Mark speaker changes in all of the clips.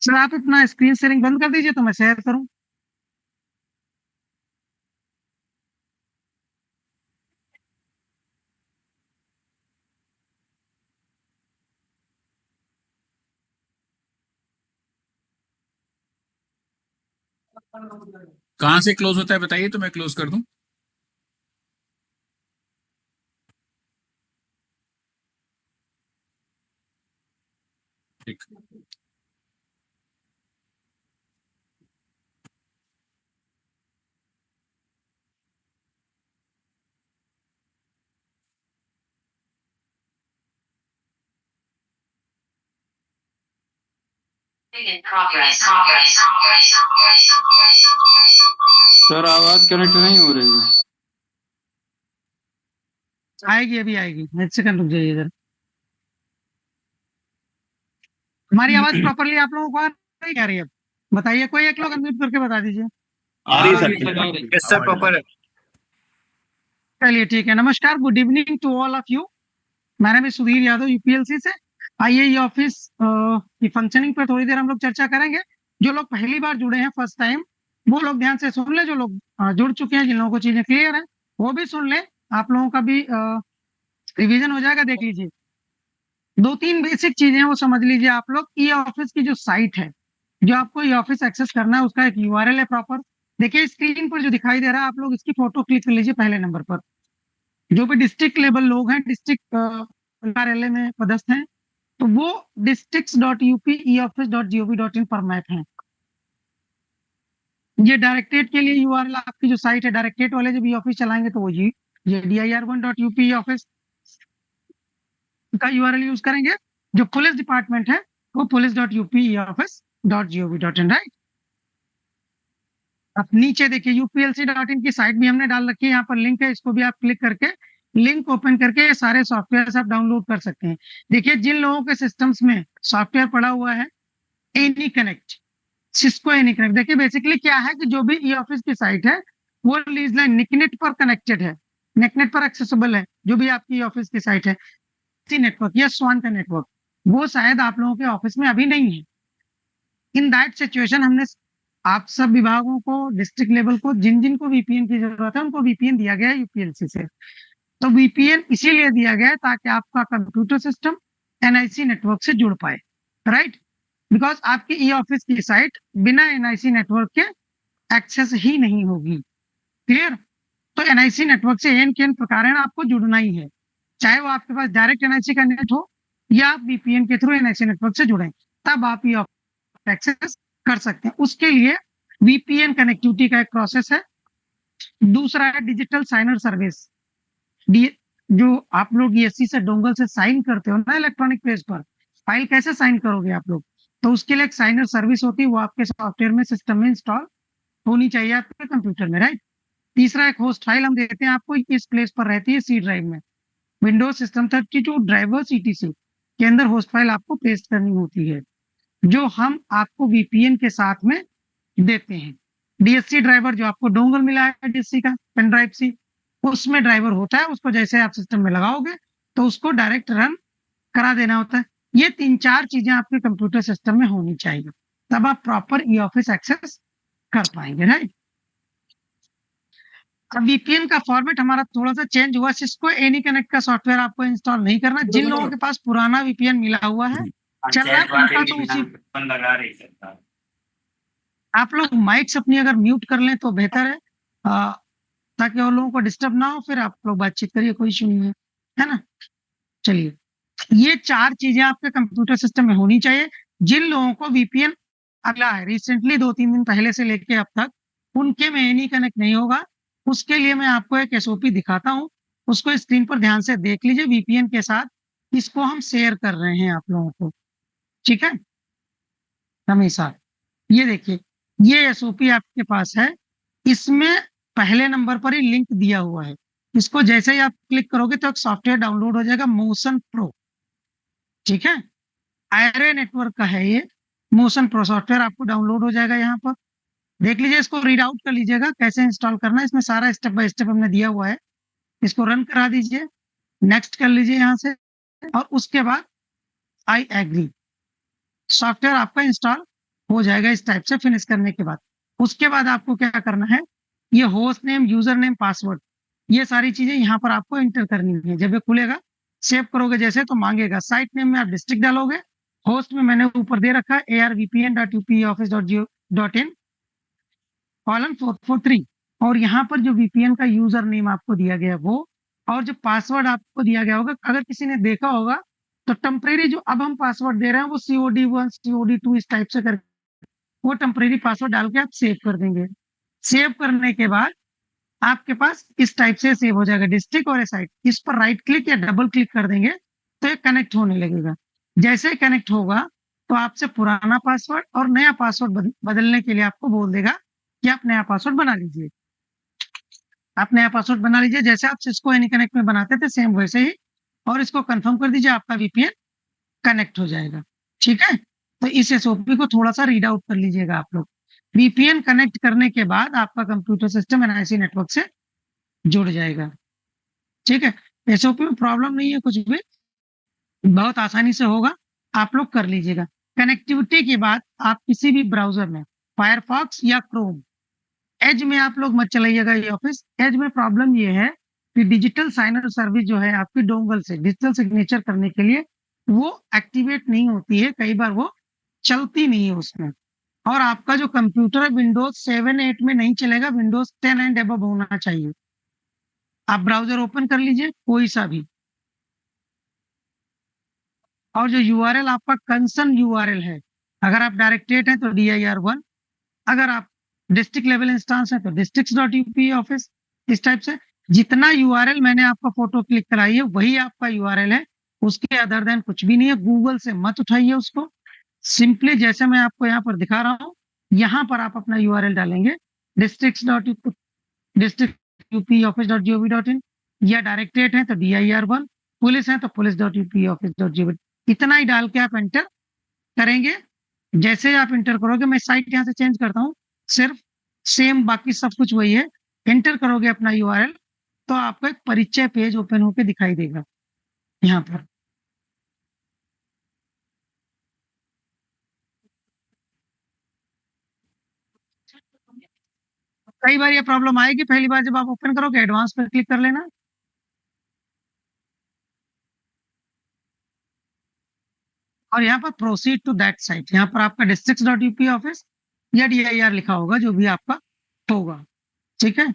Speaker 1: Sir आप अपना screen sharing बंद कर दीजिए तो मैं शेयर करूं।
Speaker 2: कहाँ से क्लोज होता है बताइए तो मैं क्लोज कर दूं। ठीक।
Speaker 3: सर आवाज कनेक्ट नहीं हो रही है।
Speaker 1: आएगी, अभी आएगी, एक सेकंड रुक जाइए इधर। हमारी आवाज प्रॉपरली आप लोगों को आ नहीं आ रही है? बताइए, कोई एक लोग अनम्यूट करके बता दीजिए।
Speaker 3: आ रही है सर।
Speaker 4: Yes sir, proper.
Speaker 1: चलिए ठीक है। नमस्कार, good evening to all of you. मेरा नाम सुधीर यादव, यूपीएलसी से। आइए ये ऑफिस की फंक्शनिंग पर थोड़ी देर हम लोग चर्चा करेंगे। जो लोग पहली बार जुड़े हैं, फर्स्ट टाइम, वो लोग ध्यान से सुन ले। जो लोग जुड़ चुके हैं, जिन लोगों को चीजें क्लियर है, वो भी सुन ले। आप लोगों का भी रिवीजन हो जाएगा, देख लीजिए। दो तीन बेसिक चीजें हैं, वो समझ लीजिए आप लोग। ई ऑफिस की जो साइट है, जो आपको ई ऑफिस एक्सेस करना है, उसका एक यूआरएल है प्रॉपर। देखिए स्क्रीन पर जो दिखाई दे रहा है, आप लोग इसकी फोटो क्लिक कर लीजिए पहले नंबर पर। जो भी डिस्ट्रिक्ट लेवल लोग हैं, डिस्ट्रिक्ट कार्यालय में पदस्थ हैं, तो वो districts.up.eoffice.gov.in पर मैप है। ये डायरेक्टरेट के लिए यूआरएल, आपकी जो साइट है, डायरेक्टरेट वाले जब ई ऑफिस चलाएंगे तो वो ये dir1.up.eoffice का यूआरएल यूज करेंगे। जो पुलिस डिपार्टमेंट है, वो police.up.eoffice.gov.in, राइट। अब नीचे देखिए uplc.in की साइट भी हमने डाल रखी है, यहाँ पर लिंक है, इसको भी आप क्लिक करके लिंक ओपन करके ये सारे सॉफ्टवेयर आप डाउनलोड कर सकते हैं। देखिए जिन लोगों के सिस्टम्स में सॉफ्टवेयर पड़ा हुआ है, any connect, Cisco any connect, देखिए बेसिकली क्या है कि जो भी ई ऑफिस की साइट है, वो लीज लाइन निकनेट पर कनेक्टेड है, नेटनेट पर एक्सेसिबल है। जो भी आपकी ऑफिस की साइट है, सी नेटवर्क या स्वान का नेटवर्क, वो शायद आप लोगों के ऑफिस में अभी नहीं है। इन दैट सिचुएशन हमने आप सब विभागों को, डिस्ट्रिक्ट लेवल को, जिन जिन को वीपीएन की जरूरत है, उनको वीपीएन दिया गया है यूपीएलसी से। तो वीपीएन इसीलिए दिया गया है ताकि आपका कंप्यूटर सिस्टम एनआईसी नेटवर्क से जुड़ पाए, राइट। बिकॉज आपकी ई ऑफिस की साइट बिना एनआईसी नेटवर्क के एक्सेस ही नहीं होगी। क्लियर। तो एनआईसी नेटवर्क से एन के एन प्रकार आपको जुड़ना ही है, चाहे वो आपके पास डायरेक्ट एनआईसी का नेट हो या आप वीपीएन के थ्रू एनआईसी नेटवर्क से जुड़े, तब आप ई ऑफिस एक्सेस कर सकते हैं। उसके लिए वीपीएन कनेक्टिविटी का एक प्रोसेस है। दूसरा है डिजिटल साइनर सर्विस। जो आप लोग ईएससी से डोंगल से साइन करते हो ना इलेक्ट्रॉनिक पेज पर, फाइल कैसे साइन करोगे आप लोग, तो उसके लिए एक साइनर सर्विस होती है, वो आपके सॉफ्टवेयर में, सिस्टम में इंस्टॉल होनी चाहिए आपके कंप्यूटर में, राइट। तीसरा एक होस्ट फाइल हम देते हैं आपको, इस प्लेस पर रहती है सी ड्राइव में। विंडोज सिस्टम 32 ड्राइवर सीटीसी के अंदर होस्ट फाइल आपको पेस्ट करनी होती है, जो हम आपको वीपीएन के साथ में देते हैं। डीएससी ड्राइवर जो आपको डोंगल मिला है, डीएससी का पेन ड्राइव सी, उसमें ड्राइवर होता है। उसको जैसे आप सिस्टम में लगाओगे तो उसको डायरेक्ट रन करा देना होता है। ये तीन चार चीजें आपके कंप्यूटर सिस्टम में होनी चाहिए, तब आप प्रॉपर ई ऑफिस एक्सेस कर पाएंगे, राइट। अब वीपीएन का फॉर्मेट हमारा थोड़ा सा चेंज हुआ। सिस्को एनी कनेक्ट का सॉफ्टवेयर आपको इंस्टॉल नहीं करना। जिन लोगों के पास पुराना वीपीएन मिला हुआ है, चल रहा है उनका, तो उसी आप लोग माइक्स अपनी अगर म्यूट कर लें तो बेहतर है, ताकि और लोगों को डिस्टर्ब ना हो। फिर आप लोग बातचीत करिए, कोई इशू नहीं है ना। चलिए, ये चार चीजें आपके कंप्यूटर सिस्टम में होनी चाहिए। जिन लोगों को वीपीएन अगला है, रिसेंटली 2-3 दिन पहले से लेके अब तक, उनके में एनी कनेक्ट नहीं होगा। उसके लिए मैं आपको एक एसओपी दिखाता हूँ, उसको स्क्रीन पर ध्यान से देख लीजिए। वीपीएन के साथ इसको हम शेयर कर रहे हैं आप लोगों को, ठीक है। हमेशा ये देखिए, ये एसओपी आपके पास है, इसमें पहले नंबर पर ही लिंक दिया हुआ है। इसको जैसे ही आप क्लिक करोगे तो एक सॉफ्टवेयर डाउनलोड हो जाएगा, मोशन प्रो, ठीक है। आयरे नेटवर्क का है ये मोशन प्रो सॉफ्टवेयर, आपको डाउनलोड हो जाएगा। यहाँ पर देख लीजिए, इसको रीड आउट कर लीजिएगा कैसे इंस्टॉल करना है। इसमें सारा स्टेप बाय स्टेप हमने दिया हुआ है। इसको रन करा दीजिए, नेक्स्ट कर लीजिए यहाँ से। और उसके बाद आई एग्री, सॉफ्टवेयर आपका इंस्टॉल हो जाएगा इस टाइप से फिनिश करने के बाद। उसके बाद आपको क्या करना है, ये host name, user name, password, ये सारी चीजें यहाँ पर आपको एंटर करनी है। जब ये खुलेगा, सेव करोगे जैसे तो मांगेगा। साइट नेम में आप डिस्ट्रिक्ट डालोगे, होस्ट में मैंने ऊपर दे रखा है arvpn.upoffice.go.in कॉलन 443, और यहाँ पर जो वीपीएन का यूजर नेम आपको दिया गया वो, और जो पासवर्ड आपको दिया गया होगा, अगर किसी ने देखा होगा तो टेम्परेरी जो अब हम पासवर्ड दे रहे हैं वो COD1 COD2 इस टाइप से कर, वो टेम्परेरी पासवर्ड डाल के आप सेव कर देंगे। सेव करने के बाद आपके पास इस टाइप से सेव हो जाएगा डिस्ट्रिक्ट और साइट। इस पर राइट क्लिक या डबल क्लिक कर देंगे तो ये कनेक्ट होने लगेगा। जैसे कनेक्ट होगा तो आपसे पुराना पासवर्ड और नया पासवर्ड बदलने के लिए आपको बोल देगा कि आप नया पासवर्ड बना लीजिए। आप नया पासवर्ड बना लीजिए, जैसे आप सिस्को एनीकनेक्ट में बनाते थे सेम वैसे ही, और इसको कंफर्म कर दीजिए, आपका वीपीएन कनेक्ट हो जाएगा। ठीक है, तो इस एसओपी को थोड़ा सा रीड आउट कर लीजिएगा आप लोग। वीपीएन कनेक्ट करने के बाद आपका कंप्यूटर सिस्टम एनआईसी नेटवर्क से जुड़ जाएगा। ठीक है, एसओपी में प्रॉब्लम नहीं है कुछ भी, बहुत आसानी से होगा, आप लोग कर लीजिएगा। कनेक्टिविटी के बाद आप किसी भी ब्राउजर में, फायरफॉक्स या क्रोम, एज में आप लोग मत चलाइएगा ये ऑफिस। एज में प्रॉब्लम ये है कि डिजिटल साइनर सर्विस जो है आपकी डोंगल से डिजिटल सिग्नेचर करने के लिए वो एक्टिवेट नहीं होती है, कई बार वो चलती नहीं है उसमें। और आपका जो कंप्यूटर है विंडोज 7-8 में नहीं चलेगा, विंडोज 10 एंड अबव होना चाहिए। आप ब्राउजर ओपन कर लीजिए कोई सा भी, और जो यूआरएल आपका कंसर्न यूआरएल है, अगर आप डायरेक्टरेट हैं तो dir1, अगर आप डिस्ट्रिक्ट लेवल इंस्टेंस है तो districts.upa ऑफिस, इस टाइप से जितना यूआरएल मैंने आपका फोटो क्लिक कराई है वही आपका यूआरएल है, उसके अदर देन कुछ भी नहीं है। गूगल से मत उठाइए उसको, सिंपली जैसे मैं आपको यहाँ पर दिखा रहा हूँ, यहाँ पर आप अपना यूआरएल डालेंगे districts.upoffice.gov.in, या डायरेक्टरेट है तो dir1, पुलिस है तो police.upoffice.gov, इतना ही डाल के आप एंटर करेंगे। जैसे आप इंटर करोगे, मैं साइट यहाँ से चेंज करता हूँ, सिर्फ सेम बाकी सब कुछ वही है। एंटर करोगे अपना यूआरएल तो आपको एक परिचय पेज ओपन होकर दिखाई देगा यहाँ पर। कई बार ये प्रॉब्लम आएगी, पहली बार जब आप ओपन करोगे एडवांस पर क्लिक कर लेना, और यहाँ पर प्रोसीड टू दैट साइट, यहाँ पर आपका districts.upa ऑफिस या dir लिखा होगा, जो भी आपका होगा। ठीक है,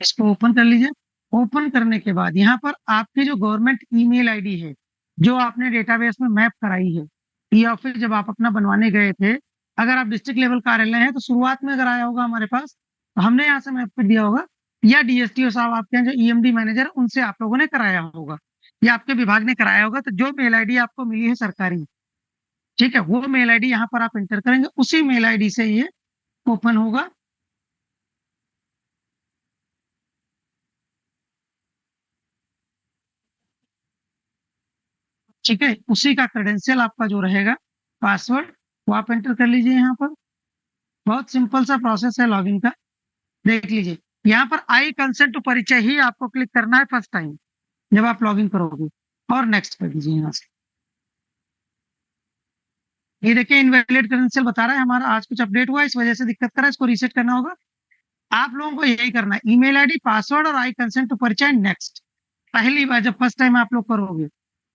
Speaker 1: इसको ओपन कर लीजिए। ओपन करने के बाद यहाँ पर आपकी जो गवर्नमेंट ईमेल आईडी है जो आपने डेटाबेस में मैप कराई है, ई ऑफिस जब आप अपना बनवाने गए थे, अगर आप डिस्ट्रिक्ट लेवल कार्यालय हैं तो शुरुआत में अगर आया होगा हमारे पास तो हमने यहाँ से मैप कर दिया होगा, या डीएसटीओ साहब आपके यहाँ जो ईएमडी मैनेजर उनसे आप लोगों ने कराया होगा, या आपके विभाग ने कराया होगा। तो जो मेल आईडी आपको मिली है सरकारी, ठीक है, वो मेल आईडी यहाँ पर आप इंटर करेंगे, उसी मेल आईडी से ये ओपन होगा। ठीक है, उसी का क्रेडेंशियल आपका जो रहेगा पासवर्ड वो आप एंटर कर लीजिए यहाँ पर। बहुत सिंपल सा प्रोसेस है लॉगिन का, देख लीजिए। यहाँ पर आई कंसेंट टू परिचय ही आपको क्लिक करना है फर्स्ट टाइम जब आप लॉगिन करोगे, और नेक्स्ट कर दीजिए यहाँ से। ये देखिए इनवैलिड क्रेडेंशियल बता रहा है, हमारा आज कुछ अपडेट हुआ इस वजह से दिक्कत कर रहा है, इसको रीसेट करना होगा। आप लोगों को यही करना है, ईमेल आईडी, पासवर्ड और आई कंसेंट टू परिचय, नेक्स्ट। पहली बार जब फर्स्ट टाइम आप लोग करोगे,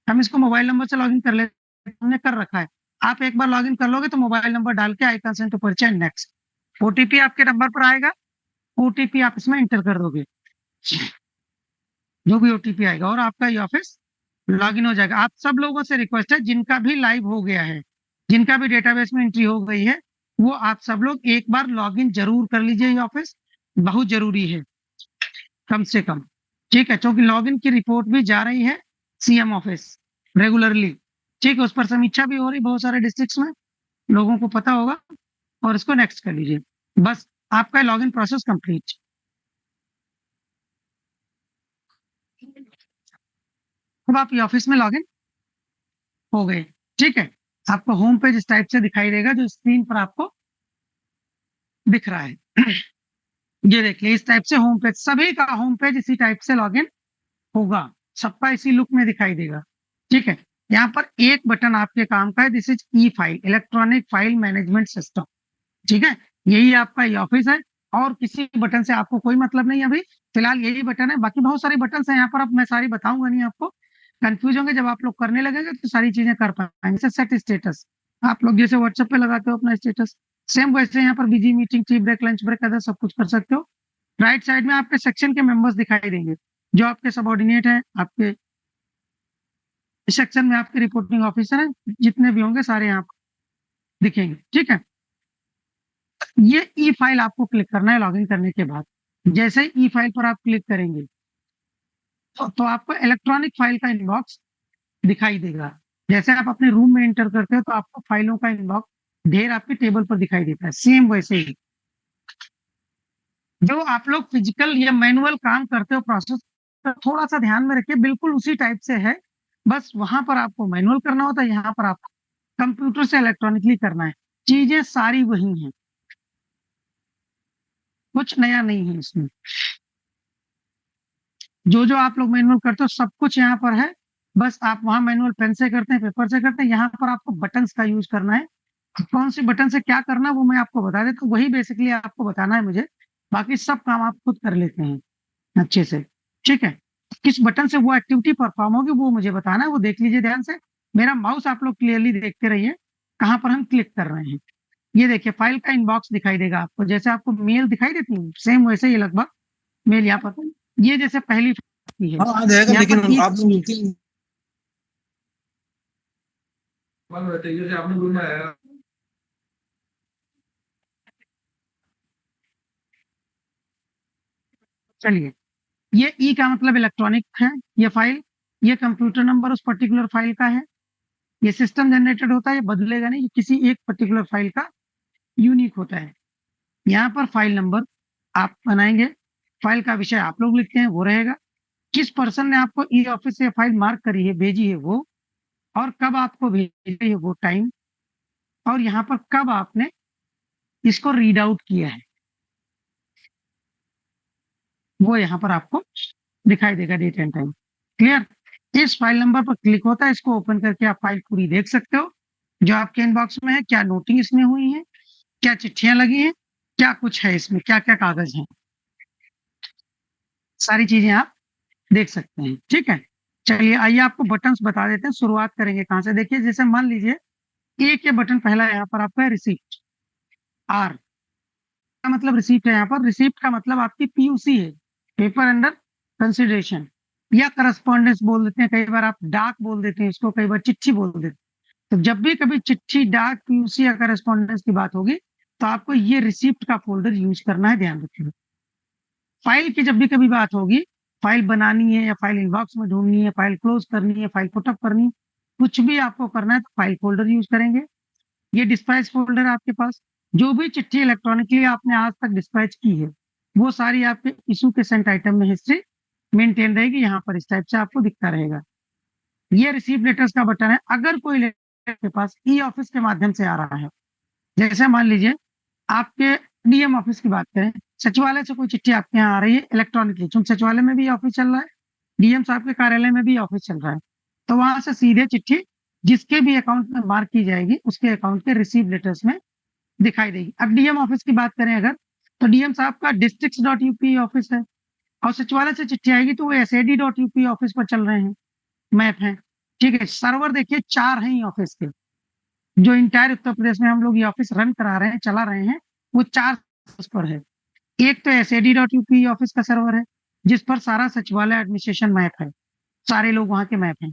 Speaker 1: हम इसको मोबाइल नंबर से लॉगिन कर लेते, हमने कर रखा है। आप एक बार लॉगिन कर लोगे तो मोबाइल नंबर डाल के आई कंसेंट टू परिचय, नेक्स्ट। ओटीपी आपके नंबर पर आएगा, ओटीपी आप इसमें एंटर कर दोगे, जो भी ओटीपी आएगा, और आपका ये ऑफिस लॉगिन हो जाएगा। आप सब लोगों से रिक्वेस्ट है, जिनका भी लाइव हो गया है, जिनका भी डेटाबेस में एंट्री हो गई है, वो आप सब लोग एक बार लॉगिन जरूर कर लीजिए, ये ऑफिस बहुत जरूरी है कम से कम। ठीक है, क्योंकि लॉगिन की रिपोर्ट भी जा रही है सीएम ऑफिस रेगुलरली। ठीक है, उस पर समीक्षा भी हो रही बहुत सारे डिस्ट्रिक्ट्स में, लोगों को पता होगा, और इसको नेक्स्ट कर लीजिए। बस आपका लॉगिन प्रोसेस कंप्लीट। अब आप ये ऑफिस में लॉगिन हो गए। ठीक है, आपको होम पेज इस टाइप से दिखाई देगा जो स्क्रीन पर आपको दिख रहा है। ये देखिए इस टाइप से होम पेज, सभी का होम पेज इसी टाइप से लॉगिन होगा, सबका इसी लुक में दिखाई देगा। ठीक है, यहाँ पर एक बटन आपके काम का है, this is E file, electronic file management system. ठीक है, यही आपका ई ऑफिस है, और किसी बटन से आपको कोई मतलब नहीं, अभी फिलहाल यही बटन है। बाकी बहुत सारे बटन है यहाँ पर, अब मैं सारी बताऊंगा नहीं आपको, कंफ्यूज होंगे जब आप लोग करने लगेंगे तो सारी चीजें कर पाएंगे। जैसे सेट स्टेटस, आप लोग जैसे व्हाट्सएप पे लगाते हो अपना स्टेटस, सेम वैसे यहाँ पर busy, meeting, tea break, lunch break, other सब कुछ कर सकते हो। राइट साइड में आपके सेक्शन के मेंबर्स दिखाई देंगे, जो आपके सबऑर्डिनेट हैं, आपके सेक्शन में आपके रिपोर्टिंग ऑफिसर हैं, जितने भी होंगे सारे यहाँ दिखेंगे। ठीक है, ये ई फाइल आपको क्लिक करना है लॉगिन करने के बाद। जैसे ही ई फाइल पर आप क्लिक करेंगे तो आपको इलेक्ट्रॉनिक फाइल का इनबॉक्स दिखाई देगा। जैसे आप अपने रूम में एंटर करते हो तो आपको फाइलों का इनबॉक्स ढेर आपके टेबल पर दिखाई देता है, सेम वैसे ही जो आप लोग फिजिकल या मैनुअल काम करते हो प्रोसेस, थोड़ा सा ध्यान में रखिए, बिल्कुल उसी टाइप से है, बस वहां पर आपको मैनुअल करना होता है, यहाँ पर आपको कंप्यूटर से इलेक्ट्रॉनिकली करना है। चीजें सारी वही हैं, कुछ नया नहीं है इसमें। जो जो आप लोग मैनुअल करते हो सब कुछ यहाँ पर है, बस आप वहां मैनुअल पेन से करते हैं, पेपर से करते हैं, यहाँ पर आपको बटन्स का यूज करना है। कौन सी बटन से क्या करना है वो मैं आपको बता देता हूँ, वही बेसिकली आपको बताना है मुझे, बाकी सब काम आप खुद कर लेते हैं अच्छे से। ठीक है, किस बटन से वो एक्टिविटी परफॉर्म होगी वो मुझे बताना है, वो देख लीजिए ध्यान से। मेरा माउस आप लोग क्लियरली देखते रहिए कहाँ पर हम क्लिक कर रहे हैं। ये देखिए फाइल का इनबॉक्स दिखाई देगा आपको, जैसे आपको मेल दिखाई देती है सेम वैसे ही लगभग मेल यहाँ पर, ये जैसे पहली है
Speaker 4: हाँ आ जाएगा,
Speaker 1: यहाँ
Speaker 4: लेकिन
Speaker 1: पर
Speaker 4: आप लोग मीटिंग जैसे आपने बोला
Speaker 1: चलिए, ये ई का मतलब इलेक्ट्रॉनिक है, ये फाइल, ये कंप्यूटर नंबर उस पर्टिकुलर फाइल का है, ये सिस्टम जनरेटेड होता है, ये बदलेगा नहीं, ये किसी एक पर्टिकुलर फाइल का यूनिक होता है। यहाँ पर फाइल नंबर आप बनाएंगे, फाइल का विषय आप लोग लिखते हैं वो रहेगा, किस पर्सन ने आपको ई ऑफिस से फाइल मार्क करी है, भेजी है वो, और कब आपको भेजी है वो टाइम, और यहाँ पर कब आपने इसको रीड आउट किया है वो यहाँ पर आपको दिखाई देगा, डेट एंड टाइम। क्लियर, इस फाइल नंबर पर क्लिक होता है, इसको ओपन करके आप फाइल पूरी देख सकते हो जो आपके इनबॉक्स में है, क्या नोटिंग इसमें हुई है, क्या चिट्ठियां लगी हैं, क्या कुछ है इसमें, क्या क्या कागज हैं, सारी चीजें आप देख सकते हैं। ठीक है, चलिए आइए आपको बटन्स बता देते हैं, शुरुआत करेंगे कहाँ से। देखिए जैसे मान लीजिए एक ये बटन पहला यहाँ पर आपका है रिसीप्ट, आर का मतलब रिसीप्ट है, यहाँ पर रिसीप्ट का मतलब आपकी पीयूसी है, पेपर अंडर कंसिडरेशन, या करस्पॉन्डेंस बोल देते हैं, कई बार आप डाक बोल देते हैं इसको, कई बार चिट्ठी बोल देते हैं। तो जब भी कभी चिट्ठी, डाक, पीयूसी या करस्पॉन्डेंस की बात होगी तो आपको ये रिसीप्ट का फोल्डर यूज करना है, ध्यान रखिएगा। फाइल की जब भी कभी बात होगी, फाइल बनानी है या फाइल इनबॉक्स में ढूंढनी है, फाइल क्लोज करनी है, फाइल पुटअप करनी है, कुछ भी आपको करना है तो फाइल फोल्डर यूज करेंगे। ये डिस्पैच फोल्डर है आपके पास, जो भी चिट्ठी इलेक्ट्रॉनिकली आपने आज तक डिस्पैच की है वो सारी आपके इशू के सेंट आइटम में हिस्ट्री मेंटेन रहेगी, यहाँ पर इस टाइप से आपको दिखता रहेगा। ये रिसीव लेटर्स का बटन है, अगर कोई लेटर के पास ई ऑफिस के माध्यम से आ रहा है, जैसे मान लीजिए आपके डीएम ऑफिस की बात करें, सचिवालय से कोई चिट्ठी आपके यहाँ आ रही है इलेक्ट्रॉनिकली, चूंकि सचिवालय में भी ऑफिस चल रहा है, डीएम साहब के कार्यालय में भी ऑफिस चल रहा है, तो वहां से सीधे चिट्ठी जिसके भी अकाउंट में मार्क की जाएगी उसके अकाउंट के रिसीव लेटर्स में दिखाई देगी। अब डीएम ऑफिस की बात करें अगर, तो डीएम साहब का districts.up ऑफिस है, और सचिवालय से चिट्ठी आएगी तो वो sad.up ऑफिस पर चल रहे हैं, मैप है। ठीक है, सर्वर देखिए 4 हैं ऑफिस के, जो इंटायर उत्तर प्रदेश में हम लोग ये ऑफिस रन करा रहे हैं, चला रहे हैं, वो 4 उस पर है। एक तो sad.up ऑफिस का सर्वर है जिस पर सारा सचिवालय एडमिनिस्ट्रेशन मैप है, सारे लोग वहां के मैप हैं।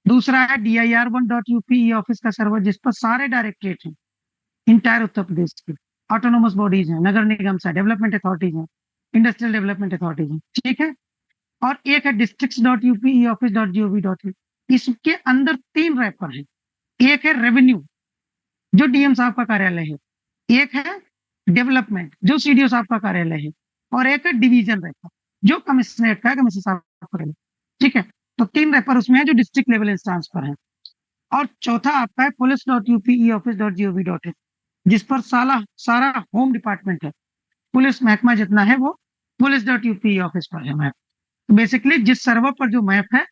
Speaker 1: दूसरा है dir1.up ऑफिस का सर्वर जिस पर सारे डायरेक्टरेट हैं इंटायर उत्तर प्रदेश के, ऑटोनोमस बॉडीज हैं, नगर निगम से, डेवलपमेंट अथॉरिटीज हैं, इंडस्ट्रियल डेवलपमेंट अथॉरिटीज हैं। ठीक है, और एक है districts.up office.gov.in, इसके अंदर 3 रैपर हैं, एक है रेवेन्यू जो डीएम साहब का कार्यालय है, एक है डेवलपमेंट जो सीडीओ साहब का कार्यालय है, और एक है डिवीजन रैपर जो कमिश्नरेट का है, कमिश्नर साहब का कार्यालय। ठीक है, तो 3 रैपर उसमें है जो डिस्ट्रिक्ट लेवल इंस्टांस पर है। और चौथा आपका है police.up office.gov.in जिस पर सारा होम डिपार्टमेंट है, पुलिस महकमा जितना है वो police.upi ऑफिस पर है मैप। बेसिकली जिस सर्वर पर जो मैप है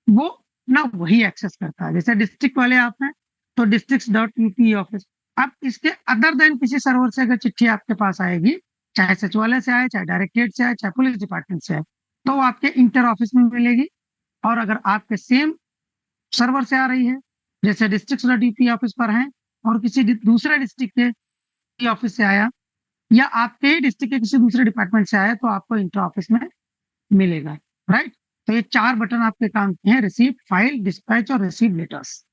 Speaker 1: वो ना वही एक्सेस करता है। जैसे डिस्ट्रिक्ट वाले आप हैं तो districts.upi ऑफिस। अब इसके अदर देन किसी सर्वर से अगर चिट्ठी आपके पास आएगी, चाहे सचिवालय से आए, चाहे डायरेक्टरेट से आए, चाहे पुलिस डिपार्टमेंट से आए, तो वो आपके इंटर ऑफिस में मिलेगी। और अगर आपके सेम सर्वर से आ रही है, जैसे districts.upi ऑफिस पर हैं और किसी दूसरे डिस्ट्रिक्ट के ऑफिस से आया, या आपके ही डिस्ट्रिक्ट के किसी दूसरे डिपार्टमेंट से आया, तो आपको इंटर ऑफिस में मिलेगा। राइट, तो ये 4 बटन आपके काम के हैं, रिसीव, फाइल, डिस्पैच और रिसीव लेटर्स।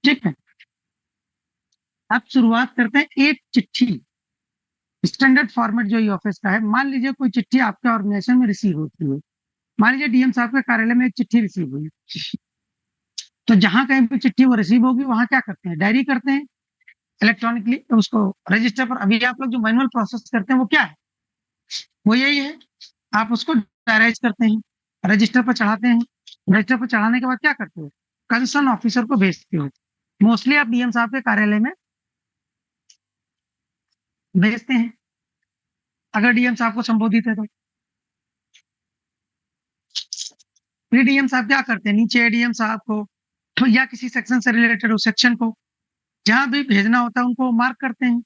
Speaker 1: ठीक है, अब शुरुआत करते हैं एक चिट्ठी। स्टैंडर्ड फॉर्मेट जो ये ऑफिस का है, मान लीजिए कोई चिट्ठी आपके ऑर्गेनाइजेशन में रिसीव होती है। मान लीजिए डीएम साहब के कार्यालय में एक चिट्ठी रिसीव हुई, तो जहां कहीं भी चिट्ठी वो रिसीव होगी वहां क्या करते हैं, डायरी करते हैं इलेक्ट्रॉनिकली, तो उसको रजिस्टर पर। अभी आप लोग जो मैनुअल प्रोसेस करते हैं वो क्या है, वो यही है, आप उसको डायराइज करते हैं, रजिस्टर पर चढ़ाते हैं। रजिस्टर पर चढ़ाने के बाद क्या करते हो, कंसर्न ऑफिसर को भेजते हो। मोस्टली आप डीएम साहब के कार्यालय में भेजते हैं अगर डीएम साहब को संबोधित है तो। फिर डीएम साहब क्या करते हैं, नीचे डीएम साहब को तो या किसी सेक्शन से रिलेटेड उस सेक्शन को जहां भी भेजना होता है उनको मार्क करते हैं।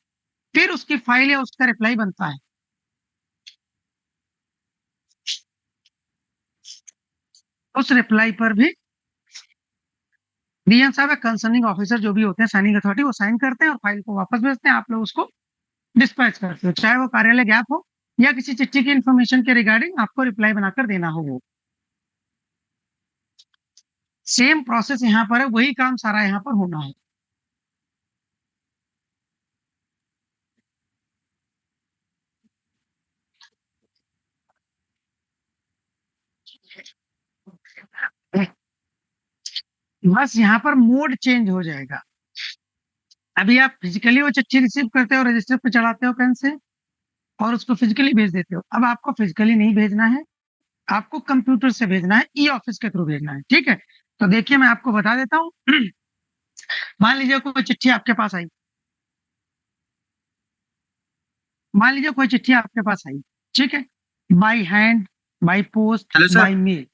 Speaker 1: फिर उसकी फाइल या उसका रिप्लाई बनता है। उस रिप्लाई पर भी डीएम साहब कंसर्निंग ऑफिसर जो भी होते हैं, साइनिंग अथॉरिटी, वो साइन करते हैं और फाइल को वापस भेजते हैं। आप लोग उसको डिस्पैच करते हो, चाहे वो कार्यालय गैप हो या किसी चिट्ठी की इंफॉर्मेशन के रिगार्डिंग आपको रिप्लाई बनाकर देना हो। वो सेम प्रोसेस यहाँ पर है, वही काम सारा यहाँ पर होना है। बस यहाँ पर मोड चेंज हो जाएगा। अभी आप फिजिकली वो चिट्ठी रिसीव करते हो, रजिस्टर पे चढ़ाते हो पेन से और उसको फिजिकली भेज देते हो। अब आपको फिजिकली नहीं भेजना है, आपको कंप्यूटर से भेजना है, ई ऑफिस के थ्रू भेजना है। ठीक है, तो देखिए मैं आपको बता देता हूँ। मान लीजिए कोई चिट्ठी आपके पास आई, मान लीजिए कोई चिट्ठी आपके पास आई, ठीक है, by hand, by post,
Speaker 3: hello sir.
Speaker 1: By mail,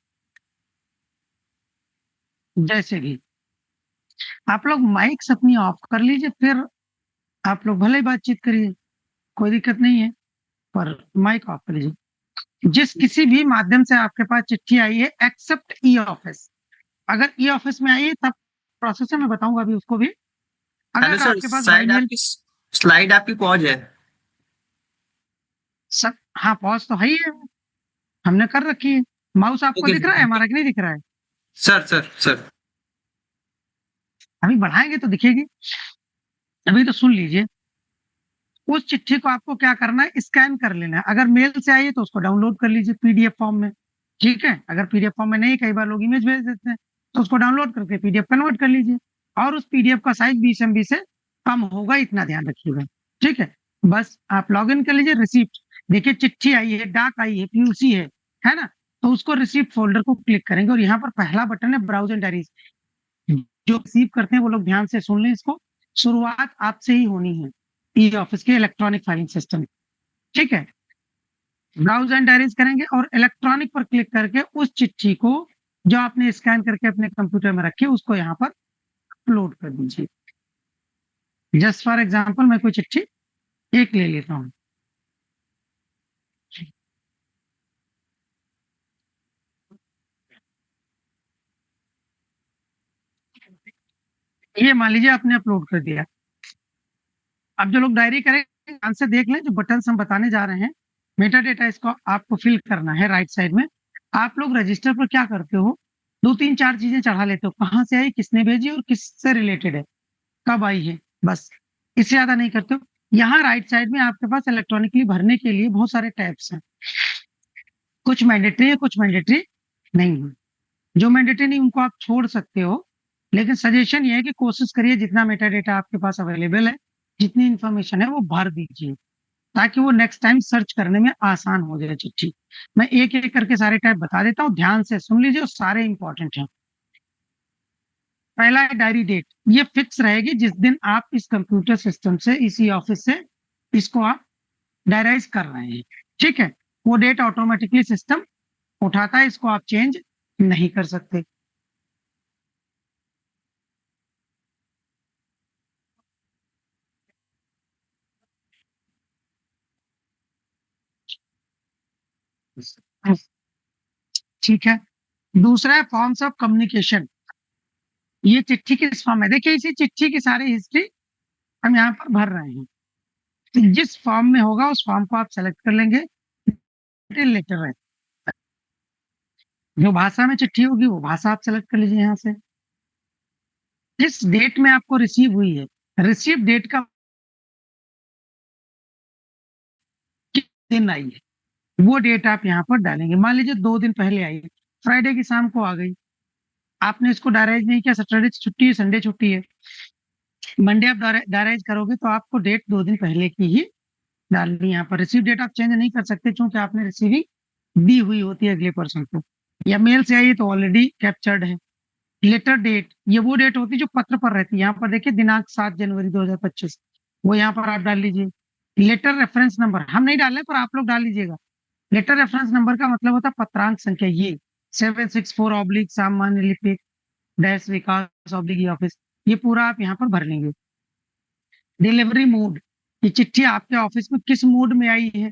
Speaker 1: जैसे भी। आप लोग माइक्स अपनी ऑफ कर लीजिए, फिर आप लोग भले ही बातचीत करिए, कोई दिक्कत नहीं है, पर माइक ऑफ कर लीजिए। जिस किसी भी माध्यम से आपके पास चिट्ठी आई है एक्सेप्ट ई ऑफिस, अगर ई ऑफिस में आई है तब प्रोसेस है, मैं बताऊंगा अभी उसको भी।
Speaker 3: हेलो
Speaker 1: अगर
Speaker 3: सर,
Speaker 1: आपके पास
Speaker 3: साइड
Speaker 1: बाई मेल,
Speaker 3: आपकी स्लाइड आपकी पॉज है।
Speaker 1: सब हाँ पॉज तो है ही है, हमने कर रखी है। माउस आपको
Speaker 3: ओके
Speaker 1: दिख रहा है हमारा कि नहीं दिख रहा है?
Speaker 3: Sir sir sir.
Speaker 1: अभी बढ़ाएंगे तो दिखेगी, अभी तो सुन लीजिए। उस चिट्ठी को आपको क्या करना है, स्कैन कर लेना है। अगर मेल से आई है तो उसको डाउनलोड कर लीजिए पीडीएफ फॉर्म में। ठीक है, अगर पीडीएफ फॉर्म में नहीं, कई बार लोग इमेज भेज देते हैं, तो उसको डाउनलोड करके पीडीएफ कन्वर्ट कर लीजिए। और उस पीडीएफ का साइज 20 MB से कम होगा, इतना ध्यान रखिएगा। ठीक है, बस आप लॉग इन कर लीजिए। रिसिप्ट देखिए, चिट्ठी आई है, डाक आई है, पीयूसी है ना, तो उसको रिसिप्ट फोल्डर को क्लिक करेंगे और यहाँ पर पहला बटन है ब्राउज एंड डायरीज। जो रिसीव करते हैं वो लोग ध्यान से सुन लें इसको, शुरुआत आपसे ही होनी है ई ऑफिस के इलेक्ट्रॉनिक फाइलिंग सिस्टम। ठीक है, ब्राउज एंड डायरीज करेंगे और इलेक्ट्रॉनिक पर क्लिक करके उस चिट्ठी को जो आपने स्कैन करके अपने कंप्यूटर में रखी उसको यहाँ पर अपलोड कर दीजिए। जस्ट फॉर एग्जांपल मैं कोई चिट्ठी एक ले लेता हूँ। ये मान लीजिए आपने अपलोड कर दिया। अब जो लोग डायरी करेंगे ध्यान से देख लें, जो बटन हम बताने जा रहे हैं, मेटा डेटा, इसको आपको फिल करना है राइट साइड में। आप लोग रजिस्टर पर क्या करते हो, 2-3-4 चीजें चढ़ा लेते हो, कहाँ से आई, किसने भेजी और किससे रिलेटेड है, कब आई है, बस, इससे ज्यादा नहीं करते हो। यहाँ राइट साइड में आपके पास इलेक्ट्रॉनिकली भरने के लिए बहुत सारे टैब्स हैं, कुछ मैंडेटरी है, कुछ मैंडेटरी नहीं है। जो मैंडेटरी नहीं उनको आप छोड़ सकते हो, लेकिन सजेशन ये है कि कोशिश करिए जितना मेटा डेटा आपके पास अवेलेबल है, जितनी इंफॉर्मेशन है वो भर दीजिए, ताकि वो नेक्स्ट टाइम सर्च करने में आसान हो जाए चिट्ठी। मैं एक एक करके सारे टाइप बता देता हूँ, ध्यान से सुन लीजिए और सारे इंपॉर्टेंट हैं। पहला है डायरी डेट, ये फिक्स रहेगी जिस दिन आप इस कंप्यूटर सिस्टम से, इसी ऑफिस से इसको आप डायराइज कर रहे हैं, ठीक है, वो डेट ऑटोमेटिकली सिस्टम उठाता है, इसको आप चेंज नहीं कर सकते। ठीक है, दूसरा है फॉर्म्स ऑफ कम्युनिकेशन। ये चिट्ठी किस फॉर्म में, देखिए इसी चिट्ठी की सारी हिस्ट्री हम यहाँ पर भर रहे हैं। तो जिस फॉर्म में होगा उस फॉर्म को आप सेलेक्ट कर लेंगे, लेटर है, जो भाषा में चिट्ठी होगी वो भाषा आप सेलेक्ट कर लीजिए यहाँ से। जिस डेट में आपको रिसीव हुई है, रिसीव डेट का दिन आई है वो डेट आप यहाँ पर डालेंगे। मान लीजिए 2 दिन पहले आई, फ्राइडे की शाम को आ गई, आपने इसको डायराइज नहीं किया, सैटरडे छुट्टी है, संडे छुट्टी है, मंडे आप डायराइज करोगे तो आपको डेट 2 दिन पहले की ही डालनी है। यहाँ पर रिसीव डेट आप चेंज नहीं कर सकते क्योंकि आपने रिसीविंग दी हुई होती है अगले पर्सन को, या मेल से आई तो ऑलरेडी कैप्चर्ड है। लेटर डेट, ये वो डेट होती है जो पत्र पर रहती है। यहाँ पर देखिए दिनांक 7 जनवरी 2025, वो यहाँ पर आप डाल लीजिए। लेटर रेफरेंस नंबर हम नहीं डाल रहे पर आप लोग डाल लीजिएगा। लेटर रेफरेंस नंबर का मतलब होता है पत्रांक संख्या, ये 764 सामान्य लिपिक डैश विकास ऑब्लिक ऑफिस, ये पूरा आप यहाँ पर भर लेंगे। डिलीवरी मोड, ये चिट्ठी आपके ऑफिस में किस मोड में आई है,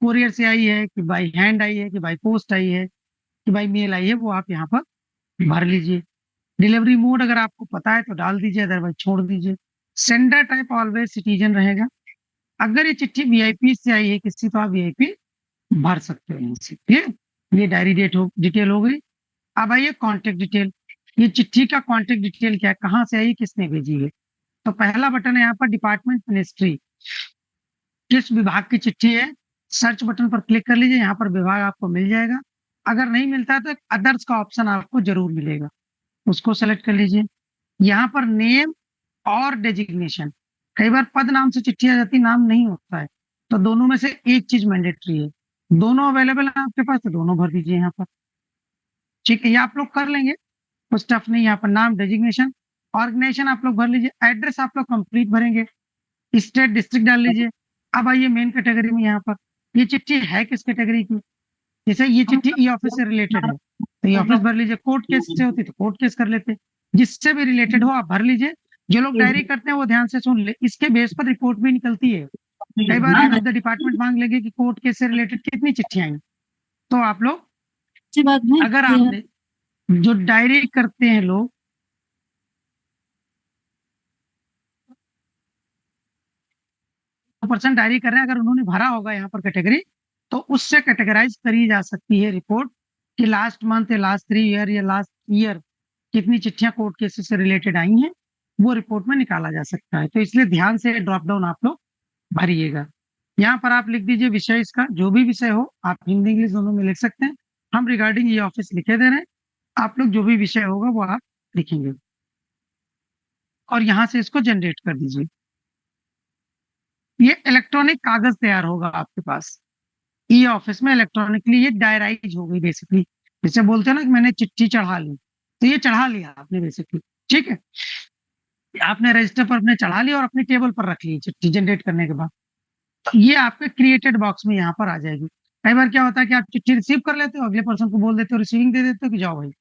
Speaker 1: कोरियर से आई है कि बाई हैंड आई है कि बाई पोस्ट आई है कि बाई मेल आई है, वो आप यहाँ पर भर लीजिए। डिलीवरी मोड अगर आपको पता है तो डाल दीजिए, अदरवाइज छोड़ दीजिए। सेंडर टाइप ऑलवेज सिटीजन रहेगा। अगर ये चिट्ठी वीआईपी से आई है किसी तो आप वीआईपी भर सकते हो यहाँ से। ये डायरी डेट हो डिटेल हो गई। अब आइए कॉन्टेक्ट डिटेल, ये चिट्ठी का कॉन्टेक्ट डिटेल क्या है, कहाँ से आई, किसने भेजी है। तो पहला बटन है यहाँ पर डिपार्टमेंट मिनिस्ट्री, किस विभाग की चिट्ठी है, सर्च बटन पर क्लिक कर लीजिए, यहाँ पर विभाग आपको मिल जाएगा। अगर नहीं मिलता है तो अदर्स का ऑप्शन आपको जरूर मिलेगा, उसको सेलेक्ट कर लीजिए। यहाँ पर नेम और डेजिग्नेशन, कई बार पद नाम से चिट्ठी आ जाती, नाम नहीं होता है, तो दोनों में से एक चीज मैंडेटरी है। दोनों अवेलेबल है आपके पास तो दोनों भर दीजिए यहाँ पर, ठीक है, ये आप लोग कर लेंगे, कुछ टफ नहीं। यहाँ पर नाम, डेजिग्नेशन, ऑर्गेनाइजेशन आप लोग भर लीजिए, एड्रेस आप लोग कंप्लीट भरेंगे, स्टेट डिस्ट्रिक्ट डाल लीजिए। अब आइए मेन कैटेगरी में, यहाँ पर ये चिट्ठी है किस कैटेगरी की, जैसे ये चिट्ठी ई ऑफिस से रिलेटेड है तो ई ऑफिस भर लीजिए। कोर्ट केस से होती तो कोर्ट केस कर लेते, जिससे भी रिलेटेड हो आप भर लीजिए। जो लोग डायरी करते हैं वो ध्यान से सुन ले, इसके बेस पर रिपोर्ट भी निकलती है। कई बार हेड ऑफ द डिपार्टमेंट मांग लेंगे कि कोर्ट केस से रिलेटेड कितनी चिट्ठियां आई, तो आप लोग अगर आपने जो डायरी करते हैं लोग, पर्सन डायरी कर रहे हैं, अगर उन्होंने भरा होगा यहाँ पर कैटेगरी, तो उससे कैटेगराइज करी जा सकती है रिपोर्ट कि लास्ट मंथ या लास्ट 3 ईयर या लास्ट ईयर कितनी चिट्ठियां कोर्ट केसेस से रिलेटेड आई हैं, वो रिपोर्ट में निकाला जा सकता है। तो इसलिए ध्यान से ड्रॉप डाउन आप लोग भरिएगा। यहाँ पर आप लिख दीजिए विषय, इसका जो भी विषय हो आप हिंदी इंग्लिश दोनों में लिख सकते हैं। हम रिगार्डिंग ये ऑफिस लिखे दे रहे हैं, आप लोग जो भी विषय होगा वो आप लिखेंगे और यहाँ से इसको जनरेट कर दीजिए। ये इलेक्ट्रॉनिक कागज तैयार होगा आपके पास, ई ऑफिस में इलेक्ट्रॉनिकली ये डायराइज हो गई बेसिकली। जैसे बोलते हैं ना कि मैंने चिट्ठी चढ़ा ली, तो ये चढ़ा लिया आपने बेसिकली, ठीक है, आपने रजिस्टर पर अपने चढ़ा लिया और अपने टेबल पर रख ली चिट्ठी जनरेट करने के बाद, तो ये आपके क्रिएटेड बॉक्स में यहाँ पर आ जाएगी। कई बार क्या होता है कि आप चिट्ठी रिसीव कर लेते हो, अगले पर्सन को बोल देते हो, रिसीविंग दे देते हो कि जाओ भाई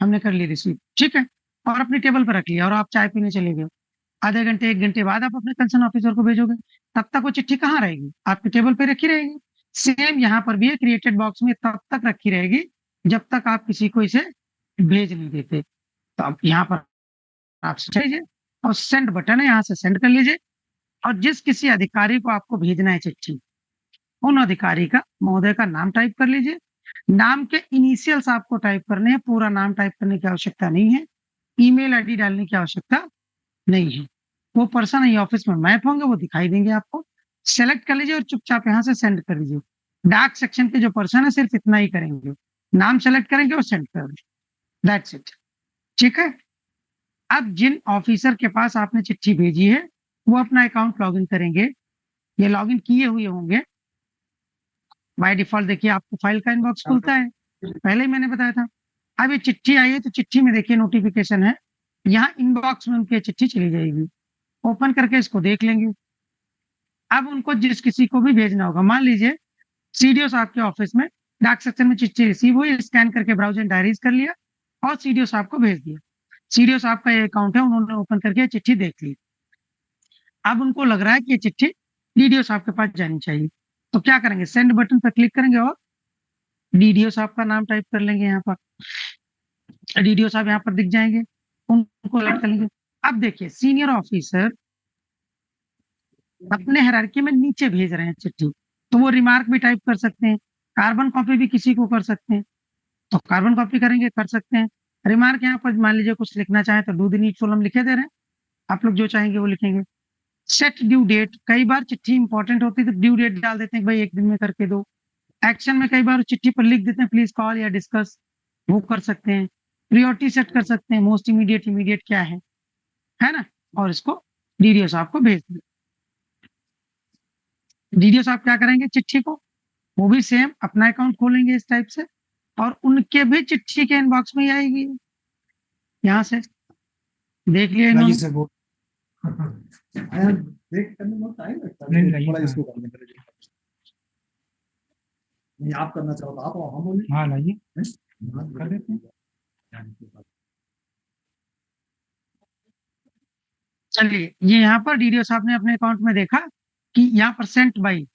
Speaker 1: हमने कर ली रिसीव, ठीक है, और अपने टेबल पर रख लिया और आप चाय पीने चले गए। आधे घंटे 1 घंटे बाद आप अपने कंसर्न ऑफिसर को भेजोगे, तब तक वो चिट्ठी कहाँ रहेगी, आपके टेबल पे रखी रहेगी। सेम यहाँ पर भी है, क्रिएटेड बॉक्स में तब तक रखी रहेगी जब तक आप किसी को इसे भेज नहीं देते। तो अब यहाँ पर आप लीजिए और सेंड बटन है, यहाँ से सेंड कर लीजिए। और जिस किसी अधिकारी को आपको भेजना है चिट्ठी, उन अधिकारी का, महोदय का नाम टाइप कर लीजिए। नाम के इनिशियल्स आपको टाइप करने हैं, पूरा नाम टाइप करने की आवश्यकता नहीं है। ईमेल आईडी डालने की आवश्यकता नहीं है। वो पर्सन ये ऑफिस में मैप होंगे, वो दिखाई देंगे आपको। सेलेक्ट कर लीजिए और चुपचाप यहाँ से सेंड कर दीजिए। डार्क सेक्शन के जो पर्सन है सिर्फ इतना ही करेंगे, नाम सेलेक्ट करेंगे और सेंड कर देंगे, दैट्स इट, ठीक है। अब जिन ऑफिसर के पास आपने चिट्ठी भेजी है वो अपना अकाउंट लॉगिन करेंगे, ये लॉगिन किए हुए होंगे। बाय डिफॉल्ट देखिए आपको फाइल का इनबॉक्स खुलता है, पहले ही मैंने बताया था। अब ये चिट्ठी आई है तो चिट्ठी में देखिए नोटिफिकेशन है, यहाँ इनबॉक्स में उनकी चिट्ठी चली जाएगी। ओपन करके इसको देख लेंगे। अब उनको जिस किसी को भी भेजना होगा, मान लीजिए सीडीओ साहब के ऑफिस में डाक सेक्शन में चिट्ठी रिसीव हुई, स्कैन करके ब्राउजर डायरीज कर लिया और सीडीओ साहब को भेज दिया। सीडीओ साहब का ये अकाउंट है, उन्होंने ओपन करके चिट्ठी देख ली। अब उनको लग रहा है कि ये चिट्ठी डीडीओ साहब के पास जानी चाहिए, तो क्या करेंगे, सेंड बटन पर क्लिक करेंगे और डीडीओ साहब का नाम टाइप कर लेंगे। यहाँ पर डीडीओ साहब यहाँ पर दिख जाएंगे, उनको अलर्ट कर लेंगे। अब देखिए सीनियर ऑफिसर अपने हायरार्की में नीचे भेज रहे हैं चिट्ठी, तो वो रिमार्क भी टाइप कर सकते हैं, कार्बन कॉपी भी किसी को कर सकते हैं, तो कार्बन कॉपी करेंगे, कर सकते हैं। रिमार्क यहाँ पर मान लीजिए कुछ लिखना चाहे तो डू द नीडफुल हम लिखे दे रहे हैं, आप लोग जो चाहेंगे वो लिखेंगे। सेट ड्यू डेट, कई बार चिट्ठी इंपॉर्टेंट होती है तो ड्यू डेट डाल देते हैं, भाई 1 दिन में करके दो। एक्शन में कई बार चिट्ठी पर लिख देते हैं प्लीज कॉल या डिस्कस, वो कर सकते हैं। प्रियोरिटी सेट कर सकते हैं, मोस्ट इमीडिएट इमीडिएट क्या है ना, और इसको डीडीओ साहब को भेज दें। डीडीओ साहब क्या करेंगे, चिट्ठी को वो भी सेम अपना अकाउंट खोलेंगे इस टाइप से, और उनके भी चिट्ठी के इनबॉक्स में ही आएगी। यहाँ से देख लिया इन्होंने,
Speaker 4: सर वो देख करने में टाइम लगता है,
Speaker 5: नहीं,
Speaker 4: थोड़ा
Speaker 5: हाँ।
Speaker 4: इसको करने के लिए नहीं आप करना चाहो तो आप हम बोले
Speaker 5: हाँ लाइए
Speaker 4: कर देते हैं।
Speaker 1: चलिए ये यहाँ पर डीडीओ साहब ने अपने अकाउंट में देखा कि यहाँ पर सेंट बाई,